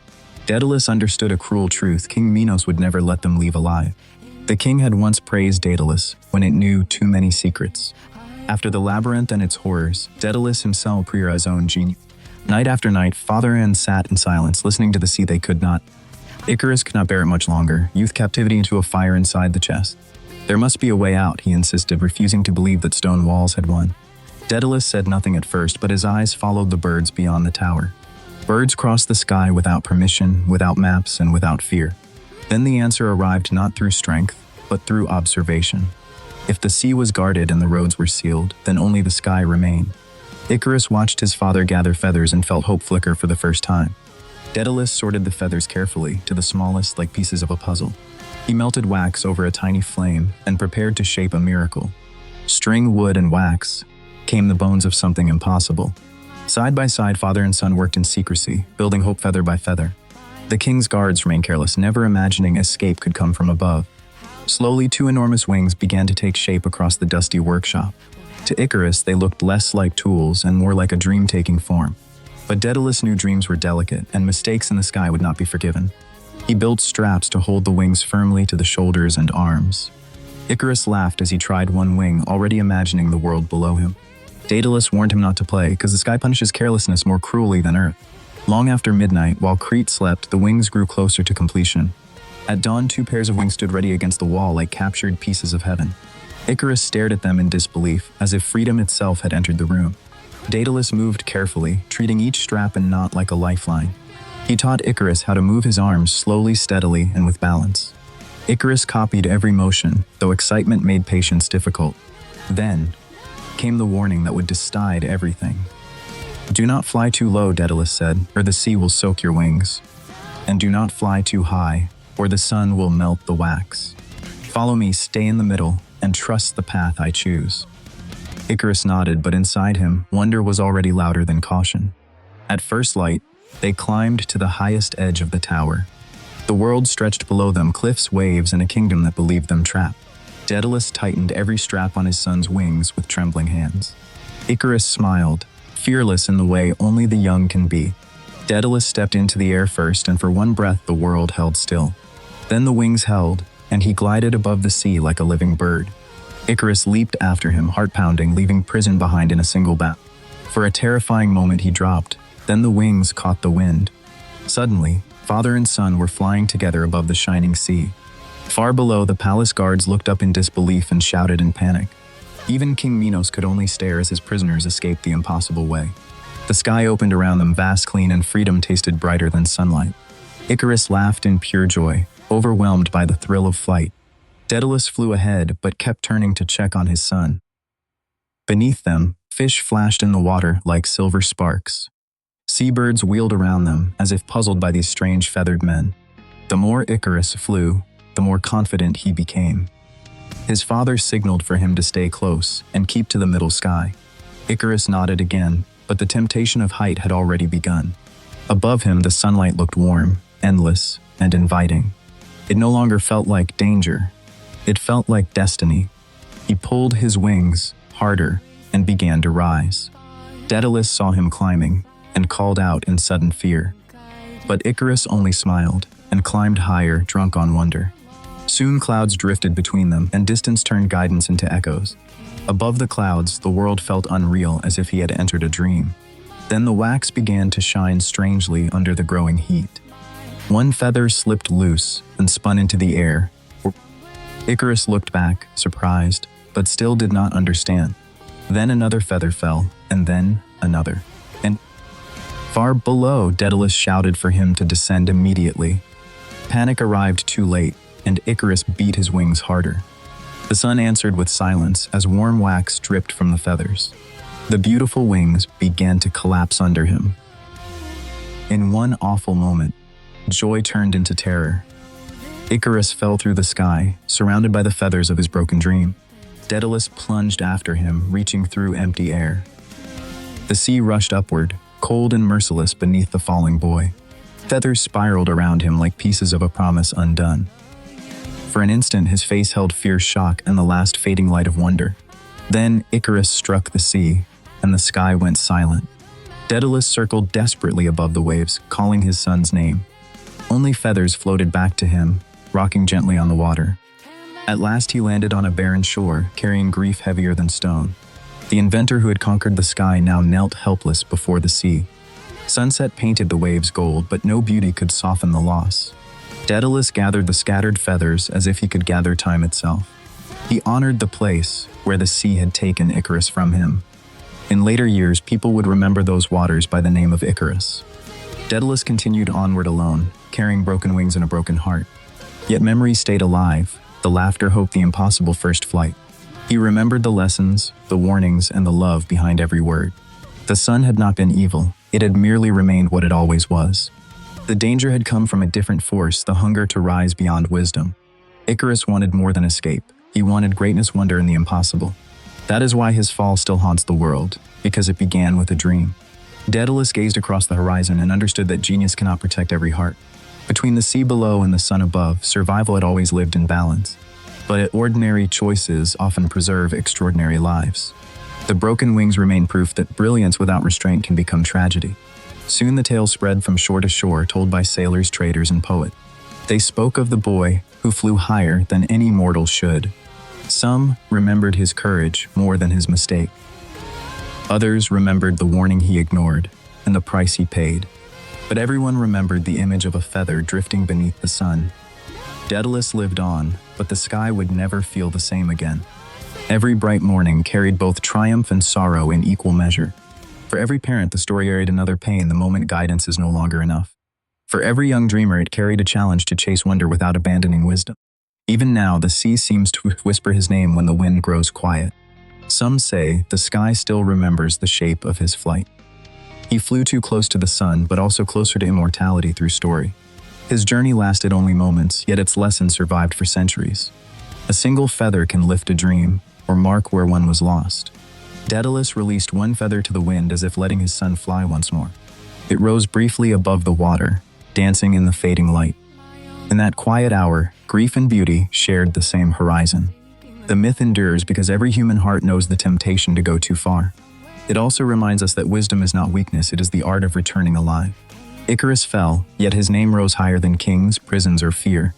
Daedalus understood a cruel truth: King Minos would never let them leave alive. The king had once praised Daedalus when it knew too many secrets. After the labyrinth and its horrors, Daedalus himself proved his own genius. Night after night, father and sat in silence, listening to the sea they could not. Icarus could not bear it much longer, youth captivity into a fire inside the chest. There must be a way out, he insisted, refusing to believe that stone walls had won. Daedalus said nothing at first, but his eyes followed the birds beyond the tower. Birds crossed the sky without permission, without maps, and without fear. Then the answer arrived, not through strength, but through observation. If the sea was guarded and the roads were sealed, then only the sky remained. Icarus watched his father gather feathers and felt hope flicker for the first time. Daedalus sorted the feathers carefully, to the smallest, like pieces of a puzzle. He melted wax over a tiny flame and prepared to shape a miracle. String, wood, and wax came the bones of something impossible. Side by side, father and son worked in secrecy, building hope feather by feather. The king's guards remained careless, never imagining escape could come from above. Slowly, two enormous wings began to take shape across the dusty workshop. To Icarus, they looked less like tools and more like a dream taking form. But Daedalus knew dreams were delicate, and mistakes in the sky would not be forgiven. He built straps to hold the wings firmly to the shoulders and arms. Icarus laughed as he tried one wing, already imagining the world below him. Daedalus warned him not to play, because the sky punishes carelessness more cruelly than earth. Long after midnight, while Crete slept, the wings grew closer to completion. At dawn, two pairs of wings stood ready against the wall like captured pieces of heaven. Icarus stared at them in disbelief, as if freedom itself had entered the room. Daedalus moved carefully, treating each strap and knot like a lifeline. He taught Icarus how to move his arms slowly, steadily, and with balance. Icarus copied every motion, though excitement made patience difficult. Then came the warning that would decide everything. "Do not fly too low," Daedalus said, "or the sea will soak your wings. And do not fly too high, or the sun will melt the wax. Follow me, stay in the middle, and trust the path I choose." Icarus nodded, but inside him, wonder was already louder than caution. At first light, they climbed to the highest edge of the tower. The world stretched below them, cliffs, waves, and a kingdom that believed them trapped. Daedalus tightened every strap on his son's wings with trembling hands. Icarus smiled, fearless in the way only the young can be. Daedalus stepped into the air first, and for one breath the world held still. Then the wings held, and he glided above the sea like a living bird. Icarus leaped after him, heart-pounding, leaving prison behind in a single bound. For a terrifying moment he dropped, then the wings caught the wind. Suddenly, father and son were flying together above the shining sea. Far below, the palace guards looked up in disbelief and shouted in panic. Even King Minos could only stare as his prisoners escaped the impossible way. The sky opened around them, vast, clean, and freedom tasted brighter than sunlight. Icarus laughed in pure joy, overwhelmed by the thrill of flight. Daedalus flew ahead, but kept turning to check on his son. Beneath them, fish flashed in the water like silver sparks. Seabirds wheeled around them, as if puzzled by these strange feathered men. The more Icarus flew, the more confident he became. His father signaled for him to stay close and keep to the middle sky. Icarus nodded again, but the temptation of height had already begun. Above him, the sunlight looked warm, endless, and inviting. It no longer felt like danger. It felt like destiny. He pulled his wings harder and began to rise. Daedalus saw him climbing and called out in sudden fear. But Icarus only smiled and climbed higher, drunk on wonder. Soon clouds drifted between them, and distance turned guidance into echoes. Above the clouds, the world felt unreal, as if he had entered a dream. Then the wax began to shine strangely under the growing heat. One feather slipped loose and spun into the air. Icarus looked back, surprised, but still did not understand. Then another feather fell, and then another. And far below, Daedalus shouted for him to descend immediately. Panic arrived too late, and Icarus beat his wings harder. The sun answered with silence as warm wax dripped from the feathers. The beautiful wings began to collapse under him. In one awful moment, joy turned into terror. Icarus fell through the sky, surrounded by the feathers of his broken dream. Daedalus plunged after him, reaching through empty air. The sea rushed upward, cold and merciless beneath the falling boy. Feathers spiraled around him like pieces of a promise undone. For an instant, his face held fierce shock and the last fading light of wonder. Then Icarus struck the sea, and the sky went silent. Daedalus circled desperately above the waves, calling his son's name. Only feathers floated back to him, rocking gently on the water. At last he landed on a barren shore, carrying grief heavier than stone. The inventor who had conquered the sky now knelt helpless before the sea. Sunset painted the waves gold, but no beauty could soften the loss. Daedalus gathered the scattered feathers as if he could gather time itself. He honored the place where the sea had taken Icarus from him. In later years, people would remember those waters by the name of Icarus. Daedalus continued onward alone, carrying broken wings and a broken heart. Yet memory stayed alive, the laughter, hope, the impossible first flight. He remembered the lessons, the warnings, and the love behind every word. The sun had not been evil, it had merely remained what it always was. The danger had come from a different force, the hunger to rise beyond wisdom. Icarus wanted more than escape. He wanted greatness, wonder, and the impossible. That is why his fall still haunts the world, because it began with a dream. Daedalus gazed across the horizon and understood that genius cannot protect every heart. Between the sea below and the sun above, survival had always lived in balance. But ordinary choices often preserve extraordinary lives. The broken wings remain proof that brilliance without restraint can become tragedy. Soon the tale spread from shore to shore, told by sailors, traders, and poets. They spoke of the boy who flew higher than any mortal should. Some remembered his courage more than his mistake. Others remembered the warning he ignored and the price he paid. But everyone remembered the image of a feather drifting beneath the sun. Daedalus lived on, but the sky would never feel the same again. Every bright morning carried both triumph and sorrow in equal measure. For every parent, the story carried another pain the moment guidance is no longer enough. For every young dreamer, it carried a challenge to chase wonder without abandoning wisdom. Even now, the sea seems to whisper his name when the wind grows quiet. Some say the sky still remembers the shape of his flight. He flew too close to the sun, but also closer to immortality through story. His journey lasted only moments, yet its lesson survived for centuries. A single feather can lift a dream, or mark where one was lost. Daedalus released one feather to the wind as if letting his son fly once more. It rose briefly above the water, dancing in the fading light. In that quiet hour, grief and beauty shared the same horizon. The myth endures because every human heart knows the temptation to go too far. It also reminds us that wisdom is not weakness, it is the art of returning alive. Icarus fell, yet his name rose higher than kings, prisons, or fear.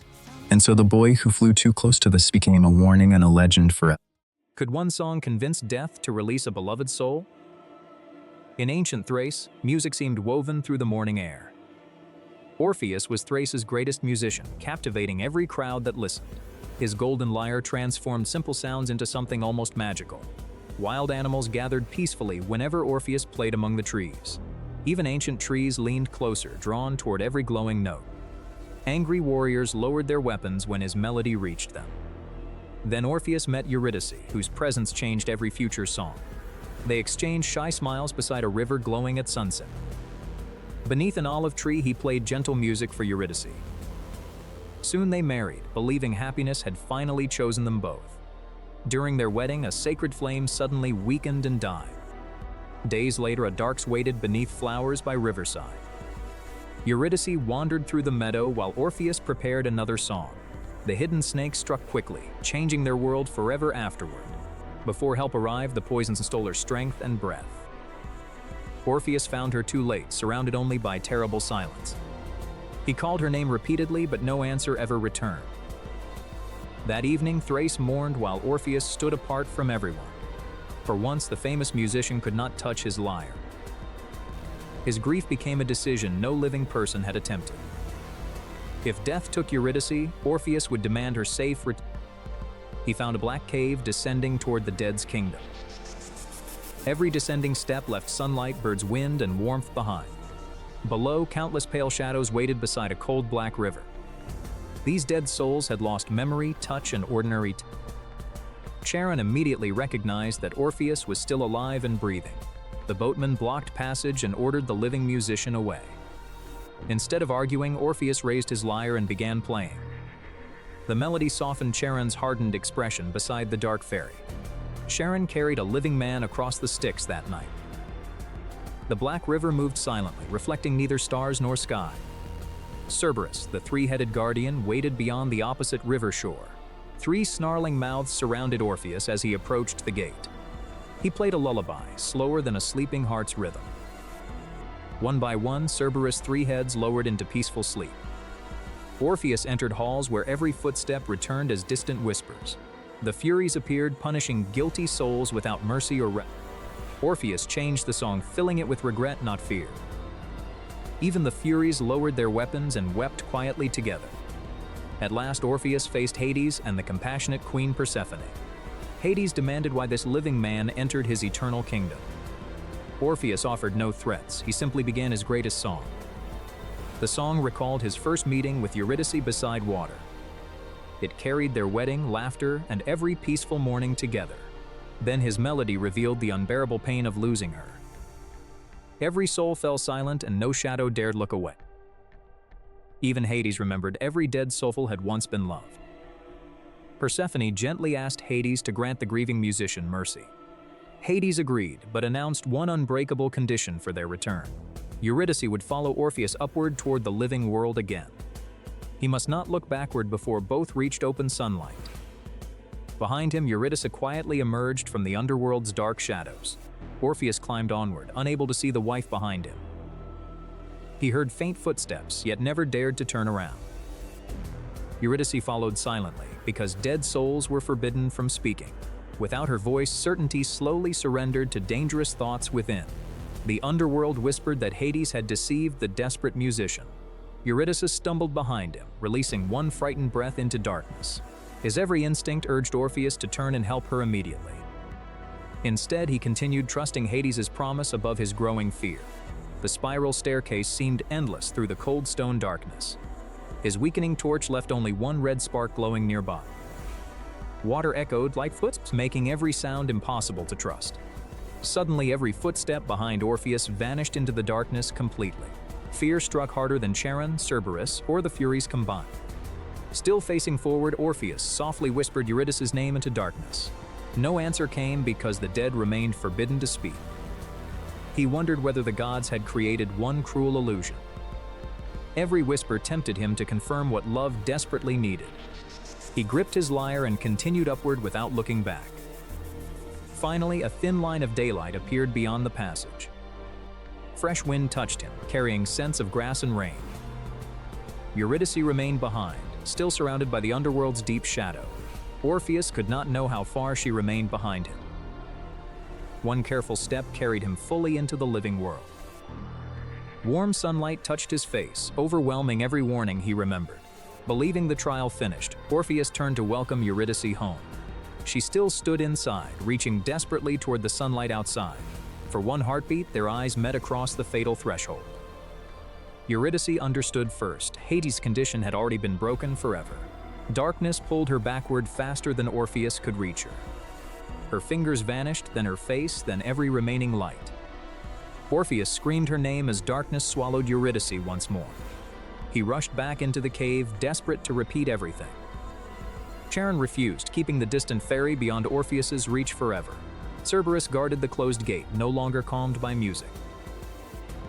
And so the boy who flew too close to the sea became a warning and a legend forever. Could one song convince death to release a beloved soul? In ancient Thrace, music seemed woven through the morning air. Orpheus was Thrace's greatest musician, captivating every crowd that listened. His golden lyre transformed simple sounds into something almost magical. Wild animals gathered peacefully whenever Orpheus played among the trees. Even ancient trees leaned closer, drawn toward every glowing note. Angry warriors lowered their weapons when his melody reached them. Then Orpheus met Eurydice, whose presence changed every future song. They exchanged shy smiles beside a river glowing at sunset. Beneath an olive tree, he played gentle music for Eurydice. Soon they married, believing happiness had finally chosen them both. During their wedding, a sacred flame suddenly weakened and died. Days later, a dark waited beneath flowers by riverside. Eurydice wandered through the meadow while Orpheus prepared another song. The hidden snake struck quickly, changing their world forever afterward. Before help arrived, the poisons stole her strength and breath. Orpheus found her too late, surrounded only by terrible silence. He called her name repeatedly, but no answer ever returned. That evening, Thrace mourned while Orpheus stood apart from everyone. For once, the famous musician could not touch his lyre. His grief became a decision no living person had attempted. If death took Eurydice, Orpheus would demand her safe return. He found a black cave descending toward the dead's kingdom. Every descending step left sunlight, birds' wind, and warmth behind. Below, countless pale shadows waited beside a cold black river. These dead souls had lost memory, touch, and ordinary Charon immediately recognized that Orpheus was still alive and breathing. The boatman blocked passage and ordered the living musician away. Instead of arguing, Orpheus raised his lyre and began playing. The melody softened Charon's hardened expression beside the dark fairy. Charon carried a living man across the Styx that night. The black river moved silently, reflecting neither stars nor sky. Cerberus, the three-headed guardian, waited beyond the opposite river shore. Three snarling mouths surrounded Orpheus as he approached the gate. He played a lullaby, slower than a sleeping heart's rhythm. One by one, Cerberus' three heads lowered into peaceful sleep. Orpheus entered halls where every footstep returned as distant whispers. The Furies appeared, punishing guilty souls without mercy or rest. Orpheus changed the song, filling it with regret, not fear. Even the Furies lowered their weapons and wept quietly together. At last, Orpheus faced Hades and the compassionate queen Persephone. Hades demanded why this living man entered his eternal kingdom. Orpheus offered no threats, he simply began his greatest song. The song recalled his first meeting with Eurydice beside water. It carried their wedding, laughter, and every peaceful morning together. Then his melody revealed the unbearable pain of losing her. Every soul fell silent and no shadow dared look away. Even Hades remembered every dead soul had once been loved. Persephone gently asked Hades to grant the grieving musician mercy. Hades agreed, but announced one unbreakable condition for their return. Eurydice would follow Orpheus upward toward the living world again. He must not look backward before both reached open sunlight. Behind him, Eurydice quietly emerged from the underworld's dark shadows. Orpheus climbed onward, unable to see the wife behind him. He heard faint footsteps, yet never dared to turn around. Eurydice followed silently, because dead souls were forbidden from speaking. Without her voice, certainty slowly surrendered to dangerous thoughts within. The underworld whispered that Hades had deceived the desperate musician. Eurydice stumbled behind him, releasing one frightened breath into darkness. His every instinct urged Orpheus to turn and help her immediately. Instead, he continued trusting Hades' promise above his growing fear. The spiral staircase seemed endless through the cold stone darkness. His weakening torch left only one red spark glowing nearby. Water echoed like footsteps, making every sound impossible to trust. Suddenly, every footstep behind Orpheus vanished into the darkness completely. Fear struck harder than Charon, Cerberus, or the Furies combined. Still facing forward, Orpheus softly whispered Eurydice's name into darkness. No answer came because the dead remained forbidden to speak. He wondered whether the gods had created one cruel illusion. Every whisper tempted him to confirm what love desperately needed. He gripped his lyre and continued upward without looking back. Finally, a thin line of daylight appeared beyond the passage. Fresh wind touched him, carrying scents of grass and rain. Eurydice remained behind, still surrounded by the underworld's deep shadow. Orpheus could not know how far she remained behind him. One careful step carried him fully into the living world. Warm sunlight touched his face, overwhelming every warning he remembered. Believing the trial finished, Orpheus turned to welcome Eurydice home. She still stood inside, reaching desperately toward the sunlight outside. For one heartbeat, their eyes met across the fatal threshold. Eurydice understood first. Hades' condition had already been broken forever. Darkness pulled her backward faster than Orpheus could reach her. Her fingers vanished, then her face, then every remaining light. Orpheus screamed her name as darkness swallowed Eurydice once more. He rushed back into the cave, desperate to repeat everything. Charon refused, keeping the distant fairy beyond Orpheus's reach forever. Cerberus guarded the closed gate, no longer calmed by music.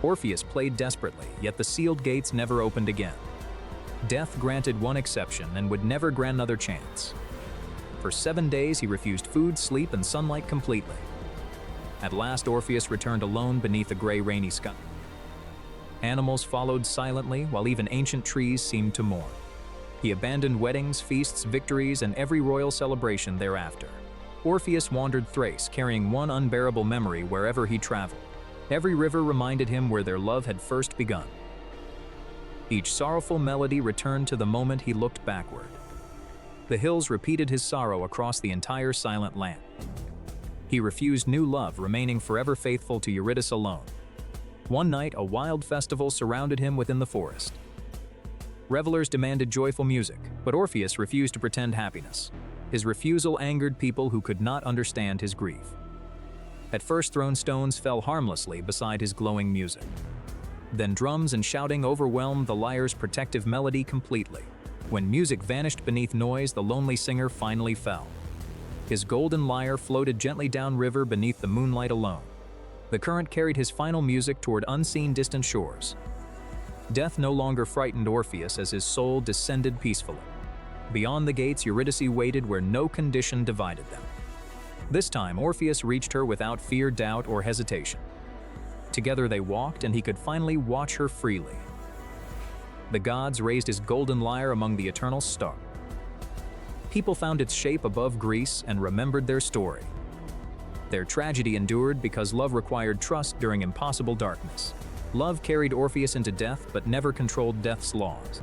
Orpheus played desperately, yet the sealed gates never opened again. Death granted one exception and would never grant another chance. For 7 days, he refused food, sleep, and sunlight completely. At last, Orpheus returned alone beneath a gray, rainy sky. Animals followed silently, while even ancient trees seemed to mourn. He abandoned weddings, feasts, victories, and every royal celebration thereafter. Orpheus wandered Thrace, carrying one unbearable memory wherever he traveled. Every river reminded him where their love had first begun. Each sorrowful melody returned to the moment he looked backward. The hills repeated his sorrow across the entire silent land. He refused new love, remaining forever faithful to Eurydice alone. One night, a wild festival surrounded him within the forest. Revelers demanded joyful music, but Orpheus refused to pretend happiness. His refusal angered people who could not understand his grief. At first, thrown stones fell harmlessly beside his glowing music. Then drums and shouting overwhelmed the lyre's protective melody completely. When music vanished beneath noise, the lonely singer finally fell. His golden lyre floated gently downriver beneath the moonlight alone. The current carried his final music toward unseen distant shores. Death no longer frightened Orpheus as his soul descended peacefully. Beyond the gates, Eurydice waited where no condition divided them. This time, Orpheus reached her without fear, doubt, or hesitation. Together they walked, and he could finally watch her freely. The gods raised his golden lyre among the eternal stars. People found its shape above Greece and remembered their story. Their tragedy endured because love required trust during impossible darkness. Love carried Orpheus into death, but never controlled death's laws.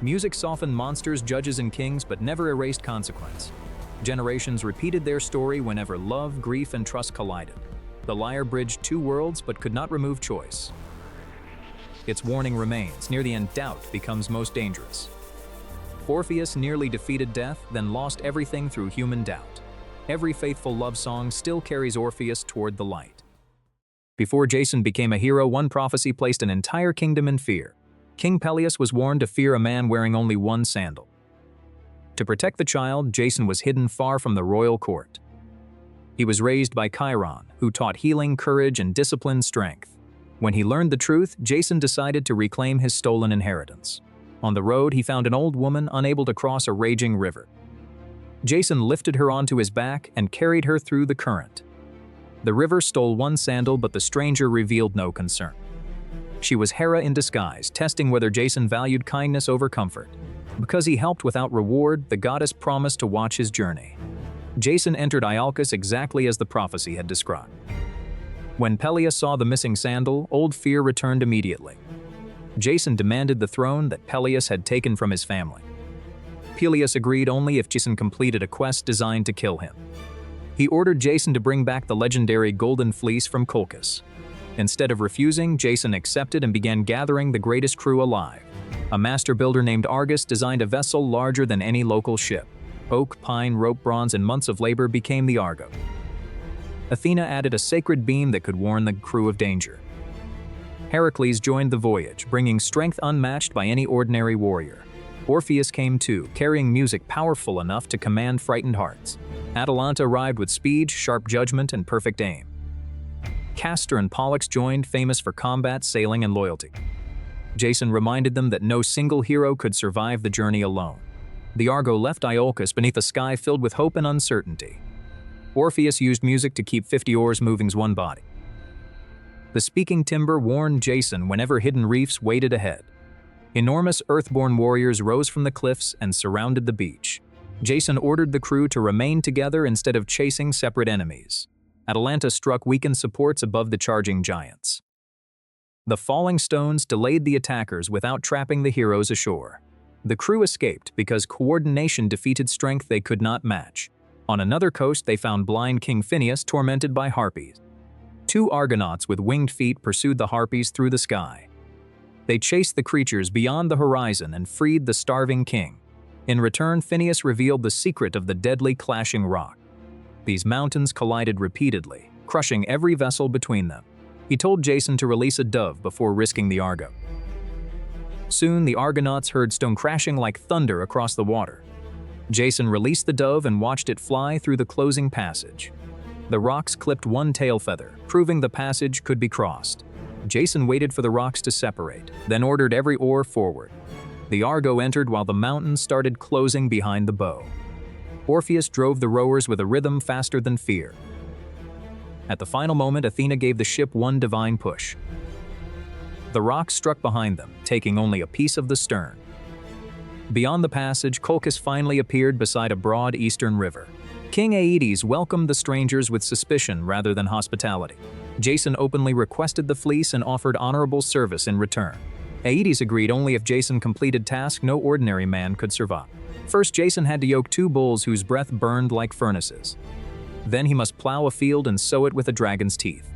Music softened monsters, judges, and kings, but never erased consequence. Generations repeated their story whenever love, grief, and trust collided. The lyre bridged two worlds, but could not remove choice. Its warning remains. Near the end, doubt becomes most dangerous. Orpheus nearly defeated death, then lost everything through human doubt. Every faithful love song still carries Orpheus toward the light. Before Jason became a hero, one prophecy placed an entire kingdom in fear. King Peleus was warned to fear a man wearing only one sandal. To protect the child, Jason was hidden far from the royal court. He was raised by Chiron, who taught healing, courage, and disciplined strength. When he learned the truth, Jason decided to reclaim his stolen inheritance. On the road, he found an old woman unable to cross a raging river. Jason lifted her onto his back and carried her through the current. The river stole one sandal, but the stranger revealed no concern. She was Hera in disguise, testing whether Jason valued kindness over comfort. Because he helped without reward, the goddess promised to watch his journey. Jason entered Iolcus exactly as the prophecy had described. When Peleus saw the missing sandal, old fear returned immediately. Jason demanded the throne that Peleus had taken from his family. Peleus agreed only if Jason completed a quest designed to kill him. He ordered Jason to bring back the legendary Golden Fleece from Colchis. Instead of refusing, Jason accepted and began gathering the greatest crew alive. A master builder named Argus designed a vessel larger than any local ship. Oak, pine, rope, bronze, and months of labor became the Argo. Athena added a sacred beam that could warn the crew of danger. Heracles joined the voyage, bringing strength unmatched by any ordinary warrior. Orpheus came too, carrying music powerful enough to command frightened hearts. Atalanta arrived with speed, sharp judgment, and perfect aim. Castor and Pollux joined, famous for combat, sailing, and loyalty. Jason reminded them that no single hero could survive the journey alone. The Argo left Iolcus beneath a sky filled with hope and uncertainty. Orpheus used music to keep 50 oars moving as one body. The speaking timber warned Jason whenever hidden reefs waited ahead. Enormous earthborn warriors rose from the cliffs and surrounded the beach. Jason ordered the crew to remain together instead of chasing separate enemies. Atalanta struck weakened supports above the charging giants. The falling stones delayed the attackers without trapping the heroes ashore. The crew escaped because coordination defeated strength they could not match. On another coast, they found blind King Phineus tormented by harpies. Two Argonauts with winged feet pursued the harpies through the sky. They chased the creatures beyond the horizon and freed the starving king. In return, Phineus revealed the secret of the deadly clashing rock. These mountains collided repeatedly, crushing every vessel between them. He told Jason to release a dove before risking the Argo. Soon, the Argonauts heard stone crashing like thunder across the water. Jason released the dove and watched it fly through the closing passage. The rocks clipped one tail feather, proving the passage could be crossed. Jason waited for the rocks to separate, then ordered every oar forward. The Argo entered while the mountains started closing behind the bow. Orpheus drove the rowers with a rhythm faster than fear. At the final moment, Athena gave the ship one divine push. The rocks struck behind them, taking only a piece of the stern. Beyond the passage, Colchis finally appeared beside a broad eastern river. King Aeetes welcomed the strangers with suspicion rather than hospitality. Jason openly requested the fleece and offered honorable service in return. Aeetes agreed only if Jason completed tasks no ordinary man could survive. First, Jason had to yoke 2 bulls whose breath burned like furnaces. Then he must plow a field and sow it with a dragon's teeth.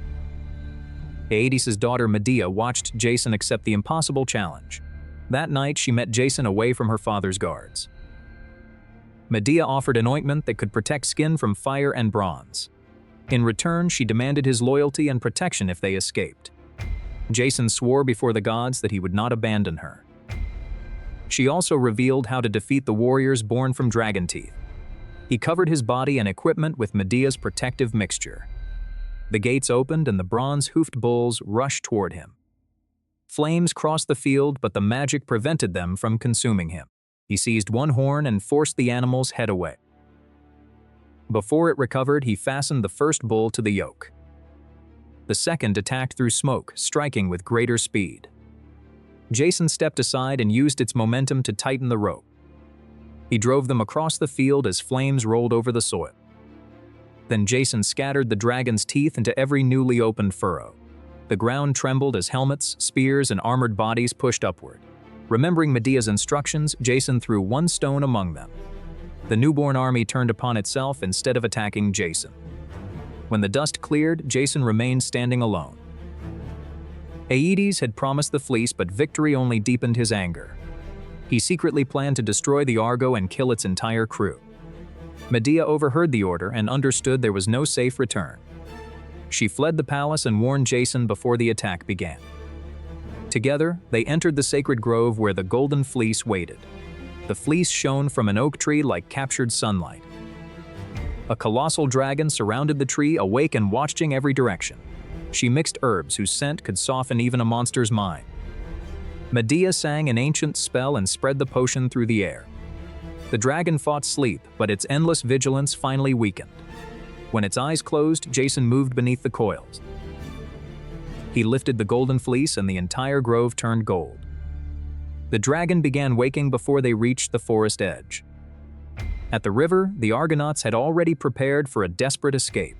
Aeetes' daughter Medea watched Jason accept the impossible challenge. That night, she met Jason away from her father's guards. Medea offered an ointment that could protect skin from fire and bronze. In return, she demanded his loyalty and protection if they escaped. Jason swore before the gods that he would not abandon her. She also revealed how to defeat the warriors born from dragon teeth. He covered his body and equipment with Medea's protective mixture. The gates opened and the bronze-hoofed bulls rushed toward him. Flames crossed the field, but the magic prevented them from consuming him. He seized one horn and forced the animal's head away. Before it recovered, he fastened the first bull to the yoke. The second attacked through smoke, striking with greater speed. Jason stepped aside and used its momentum to tighten the rope. He drove them across the field as flames rolled over the soil. Then Jason scattered the dragon's teeth into every newly opened furrow. The ground trembled as helmets, spears, and armored bodies pushed upward. Remembering Medea's instructions, Jason threw one stone among them. The newborn army turned upon itself instead of attacking Jason. When the dust cleared, Jason remained standing alone. Aedes had promised the fleece, but victory only deepened his anger. He secretly planned to destroy the Argo and kill its entire crew. Medea overheard the order and understood there was no safe return. She fled the palace and warned Jason before the attack began. Together, they entered the sacred grove where the golden fleece waited. The fleece shone from an oak tree like captured sunlight. A colossal dragon surrounded the tree, awake and watching every direction. She mixed herbs whose scent could soften even a monster's mind. Medea sang an ancient spell and spread the potion through the air. The dragon fought sleep, but its endless vigilance finally weakened. When its eyes closed, Jason moved beneath the coils. He lifted the golden fleece and the entire grove turned gold. The dragon began waking before they reached the forest edge. At the river, the Argonauts had already prepared for a desperate escape.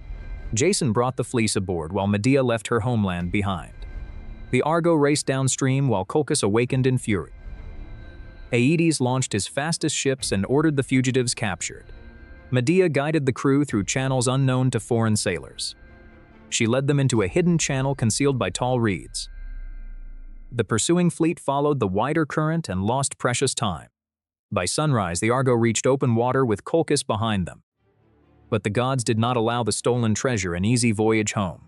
Jason brought the fleece aboard while Medea left her homeland behind. The Argo raced downstream while Colchis awakened in fury. Aedes launched his fastest ships and ordered the fugitives captured. Medea guided the crew through channels unknown to foreign sailors. She led them into a hidden channel concealed by tall reeds. The pursuing fleet followed the wider current and lost precious time. By sunrise, the Argo reached open water with Colchis behind them. But the gods did not allow the stolen treasure an easy voyage home.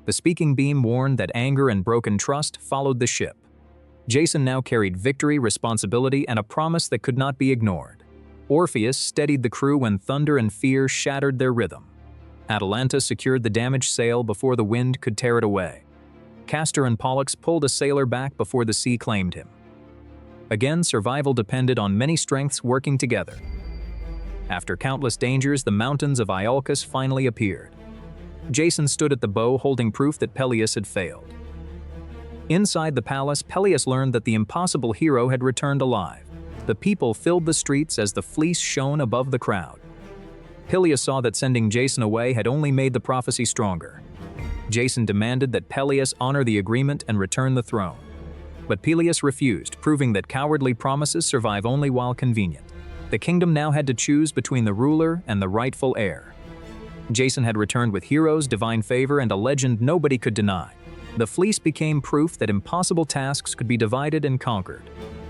The speaking beam warned that anger and broken trust followed the ship. Jason now carried victory, responsibility, and a promise that could not be ignored. Orpheus steadied the crew when thunder and fear shattered their rhythm. Atalanta secured the damaged sail before the wind could tear it away. Castor and Pollux pulled a sailor back before the sea claimed him. Again, survival depended on many strengths working together. After countless dangers, the mountains of Iolcus finally appeared. Jason stood at the bow holding proof that Peleus had failed. Inside the palace, Peleus learned that the impossible hero had returned alive. The people filled the streets as the fleece shone above the crowd. Peleus saw that sending Jason away had only made the prophecy stronger. Jason demanded that Peleus honor the agreement and return the throne. But Peleus refused, proving that cowardly promises survive only while convenient. The kingdom now had to choose between the ruler and the rightful heir. Jason had returned with heroes, divine favor, and a legend nobody could deny. The fleece became proof that impossible tasks could be divided and conquered.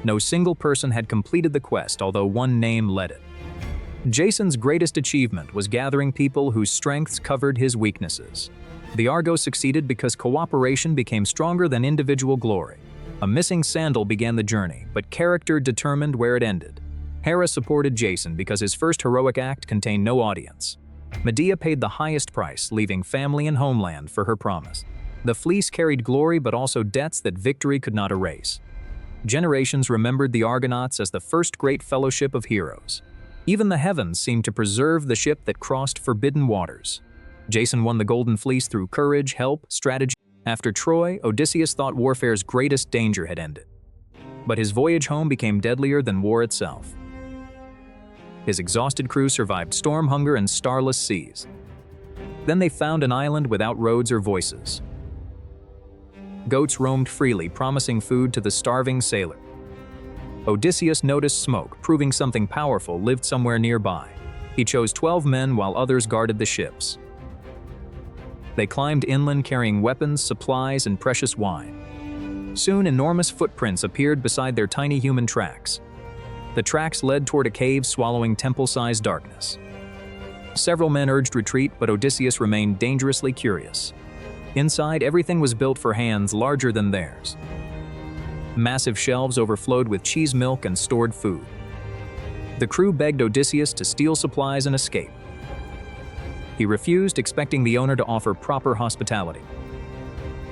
No single person had completed the quest, although one name led it. Jason's greatest achievement was gathering people whose strengths covered his weaknesses. The Argo succeeded because cooperation became stronger than individual glory. A missing sandal began the journey, but character determined where it ended. Hera supported Jason because his first heroic act contained no audience. Medea paid the highest price, leaving family and homeland for her promise. The fleece carried glory but also debts that victory could not erase. Generations remembered the Argonauts as the first great fellowship of heroes. Even the heavens seemed to preserve the ship that crossed forbidden waters. Jason won the Golden Fleece through courage, help, strategy. After Troy, Odysseus thought warfare's greatest danger had ended. But his voyage home became deadlier than war itself. His exhausted crew survived storm, hunger, and starless seas. Then they found an island without roads or voices. Goats roamed freely, promising food to the starving sailor. Odysseus noticed smoke, proving something powerful lived somewhere nearby. He chose 12 men while others guarded the ships. They climbed inland carrying weapons, supplies, and precious wine. Soon, enormous footprints appeared beside their tiny human tracks. The tracks led toward a cave swallowing temple-sized darkness. Several men urged retreat, but Odysseus remained dangerously curious. Inside, everything was built for hands larger than theirs. Massive shelves overflowed with cheese milk and stored food. The crew begged Odysseus to steal supplies and escape. He refused, expecting the owner to offer proper hospitality.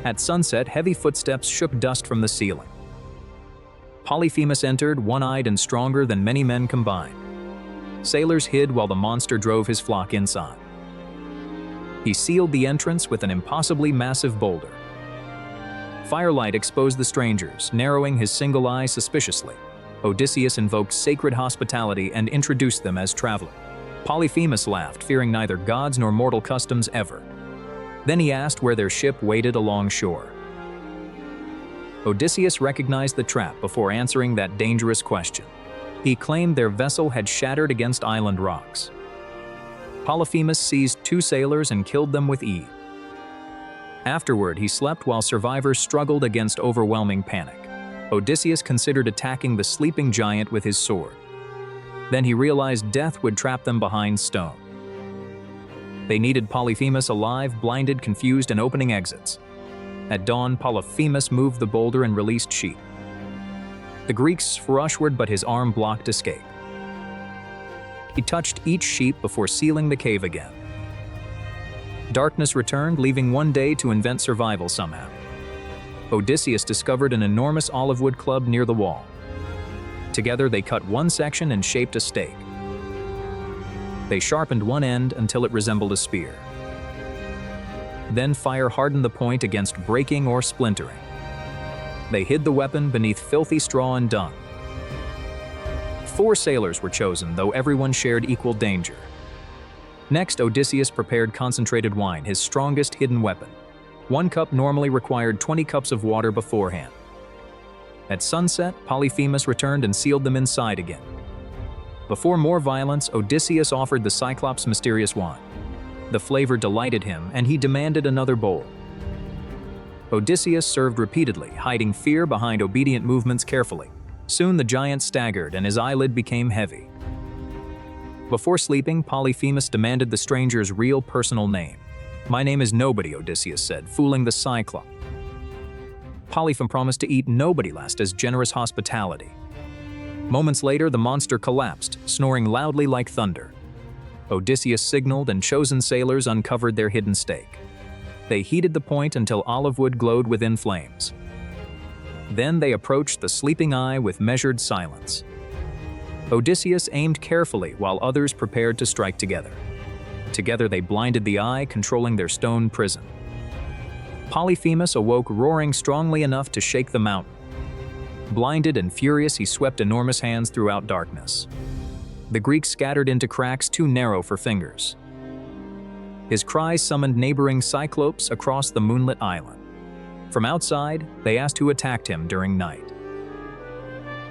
At sunset, heavy footsteps shook dust from the ceiling. Polyphemus entered, one-eyed and stronger than many men combined. Sailors hid while the monster drove his flock inside. He sealed the entrance with an impossibly massive boulder. Firelight exposed the strangers, narrowing his single eye suspiciously. Odysseus invoked sacred hospitality and introduced them as travelers. Polyphemus laughed, fearing neither gods nor mortal customs ever. Then he asked where their ship waited along shore. Odysseus recognized the trap before answering that dangerous question. He claimed their vessel had shattered against island rocks. Polyphemus seized 2 sailors and killed them with ease. Afterward, he slept while survivors struggled against overwhelming panic. Odysseus considered attacking the sleeping giant with his sword. Then he realized death would trap them behind stone. They needed Polyphemus alive, blinded, confused, and opening exits. At dawn, Polyphemus moved the boulder and released sheep. The Greeks rushward, but his arm blocked escape. He touched each sheep before sealing the cave again. Darkness returned, leaving one day to invent survival somehow. Odysseus discovered an enormous olive wood club near the wall. Together, they cut one section and shaped a stake. They sharpened one end until it resembled a spear. Then fire hardened the point against breaking or splintering. They hid the weapon beneath filthy straw and dung. 4 sailors were chosen, though everyone shared equal danger. Next, Odysseus prepared concentrated wine, his strongest hidden weapon. 1 cup normally required 20 cups of water beforehand. At sunset, Polyphemus returned and sealed them inside again. Before more violence, Odysseus offered the Cyclops mysterious wine. The flavor delighted him, and he demanded another bowl. Odysseus served repeatedly, hiding fear behind obedient movements carefully. Soon the giant staggered, and his eyelid became heavy. Before sleeping, Polyphemus demanded the stranger's real personal name. "My name is Nobody," Odysseus said, fooling the Cyclops. Polyphemus promised to eat nobody last as generous hospitality. Moments later, the monster collapsed, snoring loudly like thunder. Odysseus signaled, and chosen sailors uncovered their hidden stake. They heated the point until olive wood glowed within flames. Then they approached the sleeping eye with measured silence. Odysseus aimed carefully while others prepared to strike together. Together they blinded the eye, controlling their stone prison. Polyphemus awoke roaring strongly enough to shake the mountain. Blinded and furious, he swept enormous hands throughout darkness. The Greeks scattered into cracks too narrow for fingers. His cries summoned neighboring Cyclopes across the moonlit island. From outside, they asked who attacked him during night.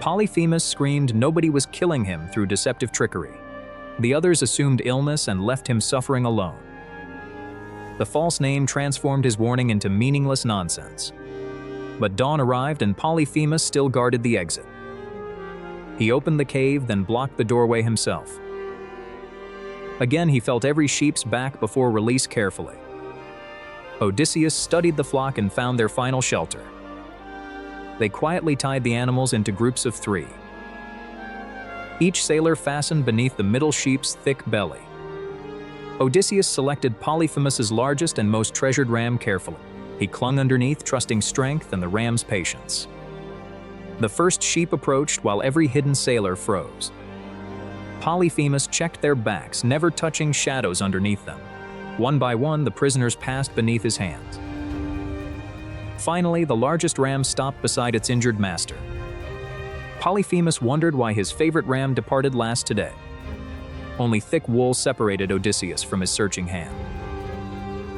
Polyphemus screamed nobody was killing him through deceptive trickery. The others assumed illness and left him suffering alone. The false name transformed his warning into meaningless nonsense. But dawn arrived, and Polyphemus still guarded the exit. He opened the cave, then blocked the doorway himself. Again, he felt every sheep's back before release carefully. Odysseus studied the flock and found their final shelter. They quietly tied the animals into groups of 3. Each sailor fastened beneath the middle sheep's thick belly. Odysseus selected Polyphemus's largest and most treasured ram carefully. He clung underneath, trusting strength and the ram's patience. The first sheep approached while every hidden sailor froze. Polyphemus checked their backs, never touching shadows underneath them. One by one, the prisoners passed beneath his hands. Finally, the largest ram stopped beside its injured master. Polyphemus wondered why his favorite ram departed last today. Only thick wool separated Odysseus from his searching hand.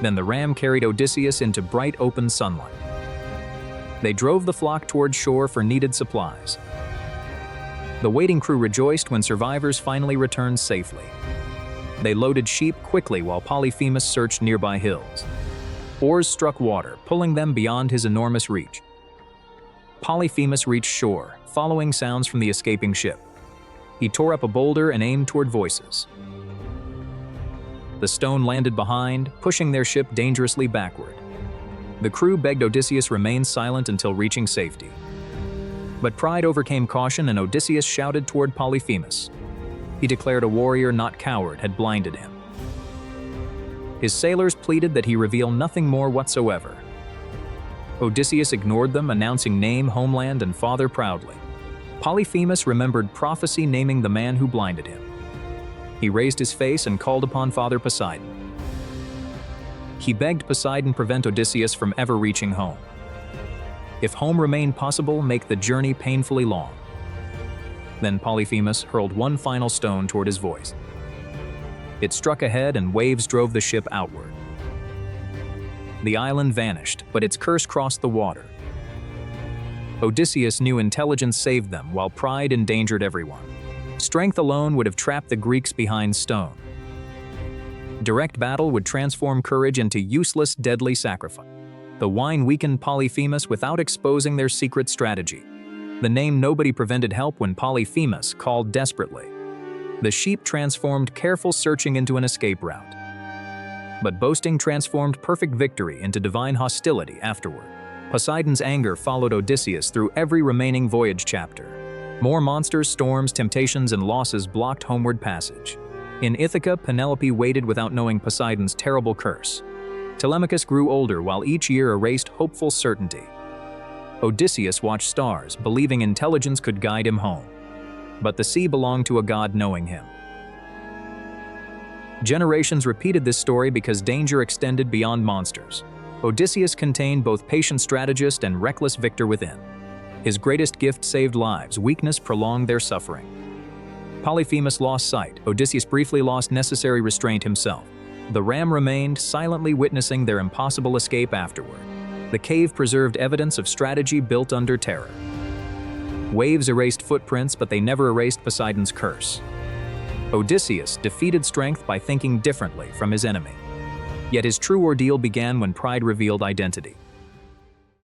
Then the ram carried Odysseus into bright open sunlight. They drove the flock toward shore for needed supplies. The waiting crew rejoiced when survivors finally returned safely. They loaded sheep quickly while Polyphemus searched nearby hills. Oars struck water, pulling them beyond his enormous reach. Polyphemus reached shore, following sounds from the escaping ship. He tore up a boulder and aimed toward voices. The stone landed behind, pushing their ship dangerously backward. The crew begged Odysseus remain silent until reaching safety. But pride overcame caution, and Odysseus shouted toward Polyphemus. He declared a warrior, not coward, had blinded him. His sailors pleaded that he reveal nothing more whatsoever. Odysseus ignored them, announcing name, homeland, and father proudly. Polyphemus remembered prophecy naming the man who blinded him. He raised his face and called upon Father Poseidon. He begged Poseidon prevent Odysseus from ever reaching home. If home remained possible, make the journey painfully long. Then Polyphemus hurled one final stone toward his voice. It struck ahead, and waves drove the ship outward. The island vanished, but its curse crossed the water. Odysseus knew intelligence saved them, while pride endangered everyone. Strength alone would have trapped the Greeks behind stone. Direct battle would transform courage into useless, deadly sacrifice. The wine weakened Polyphemus without exposing their secret strategy. The name nobody prevented help when Polyphemus called desperately. The sheep transformed careful searching into an escape route. But boasting transformed perfect victory into divine hostility afterward. Poseidon's anger followed Odysseus through every remaining voyage chapter. More monsters, storms, temptations, and losses blocked homeward passage. In Ithaca, Penelope waited without knowing Poseidon's terrible curse. Telemachus grew older while each year erased hopeful certainty. Odysseus watched stars, believing intelligence could guide him home. But the sea belonged to a god knowing him. Generations repeated this story because danger extended beyond monsters. Odysseus contained both patient strategist and reckless victor within. His greatest gift saved lives, weakness prolonged their suffering. Polyphemus lost sight, Odysseus briefly lost necessary restraint himself. The ram remained, silently witnessing their impossible escape afterward. The cave preserved evidence of strategy built under terror. Waves erased footprints, but they never erased Poseidon's curse. Odysseus defeated strength by thinking differently from his enemy. Yet his true ordeal began when pride revealed identity.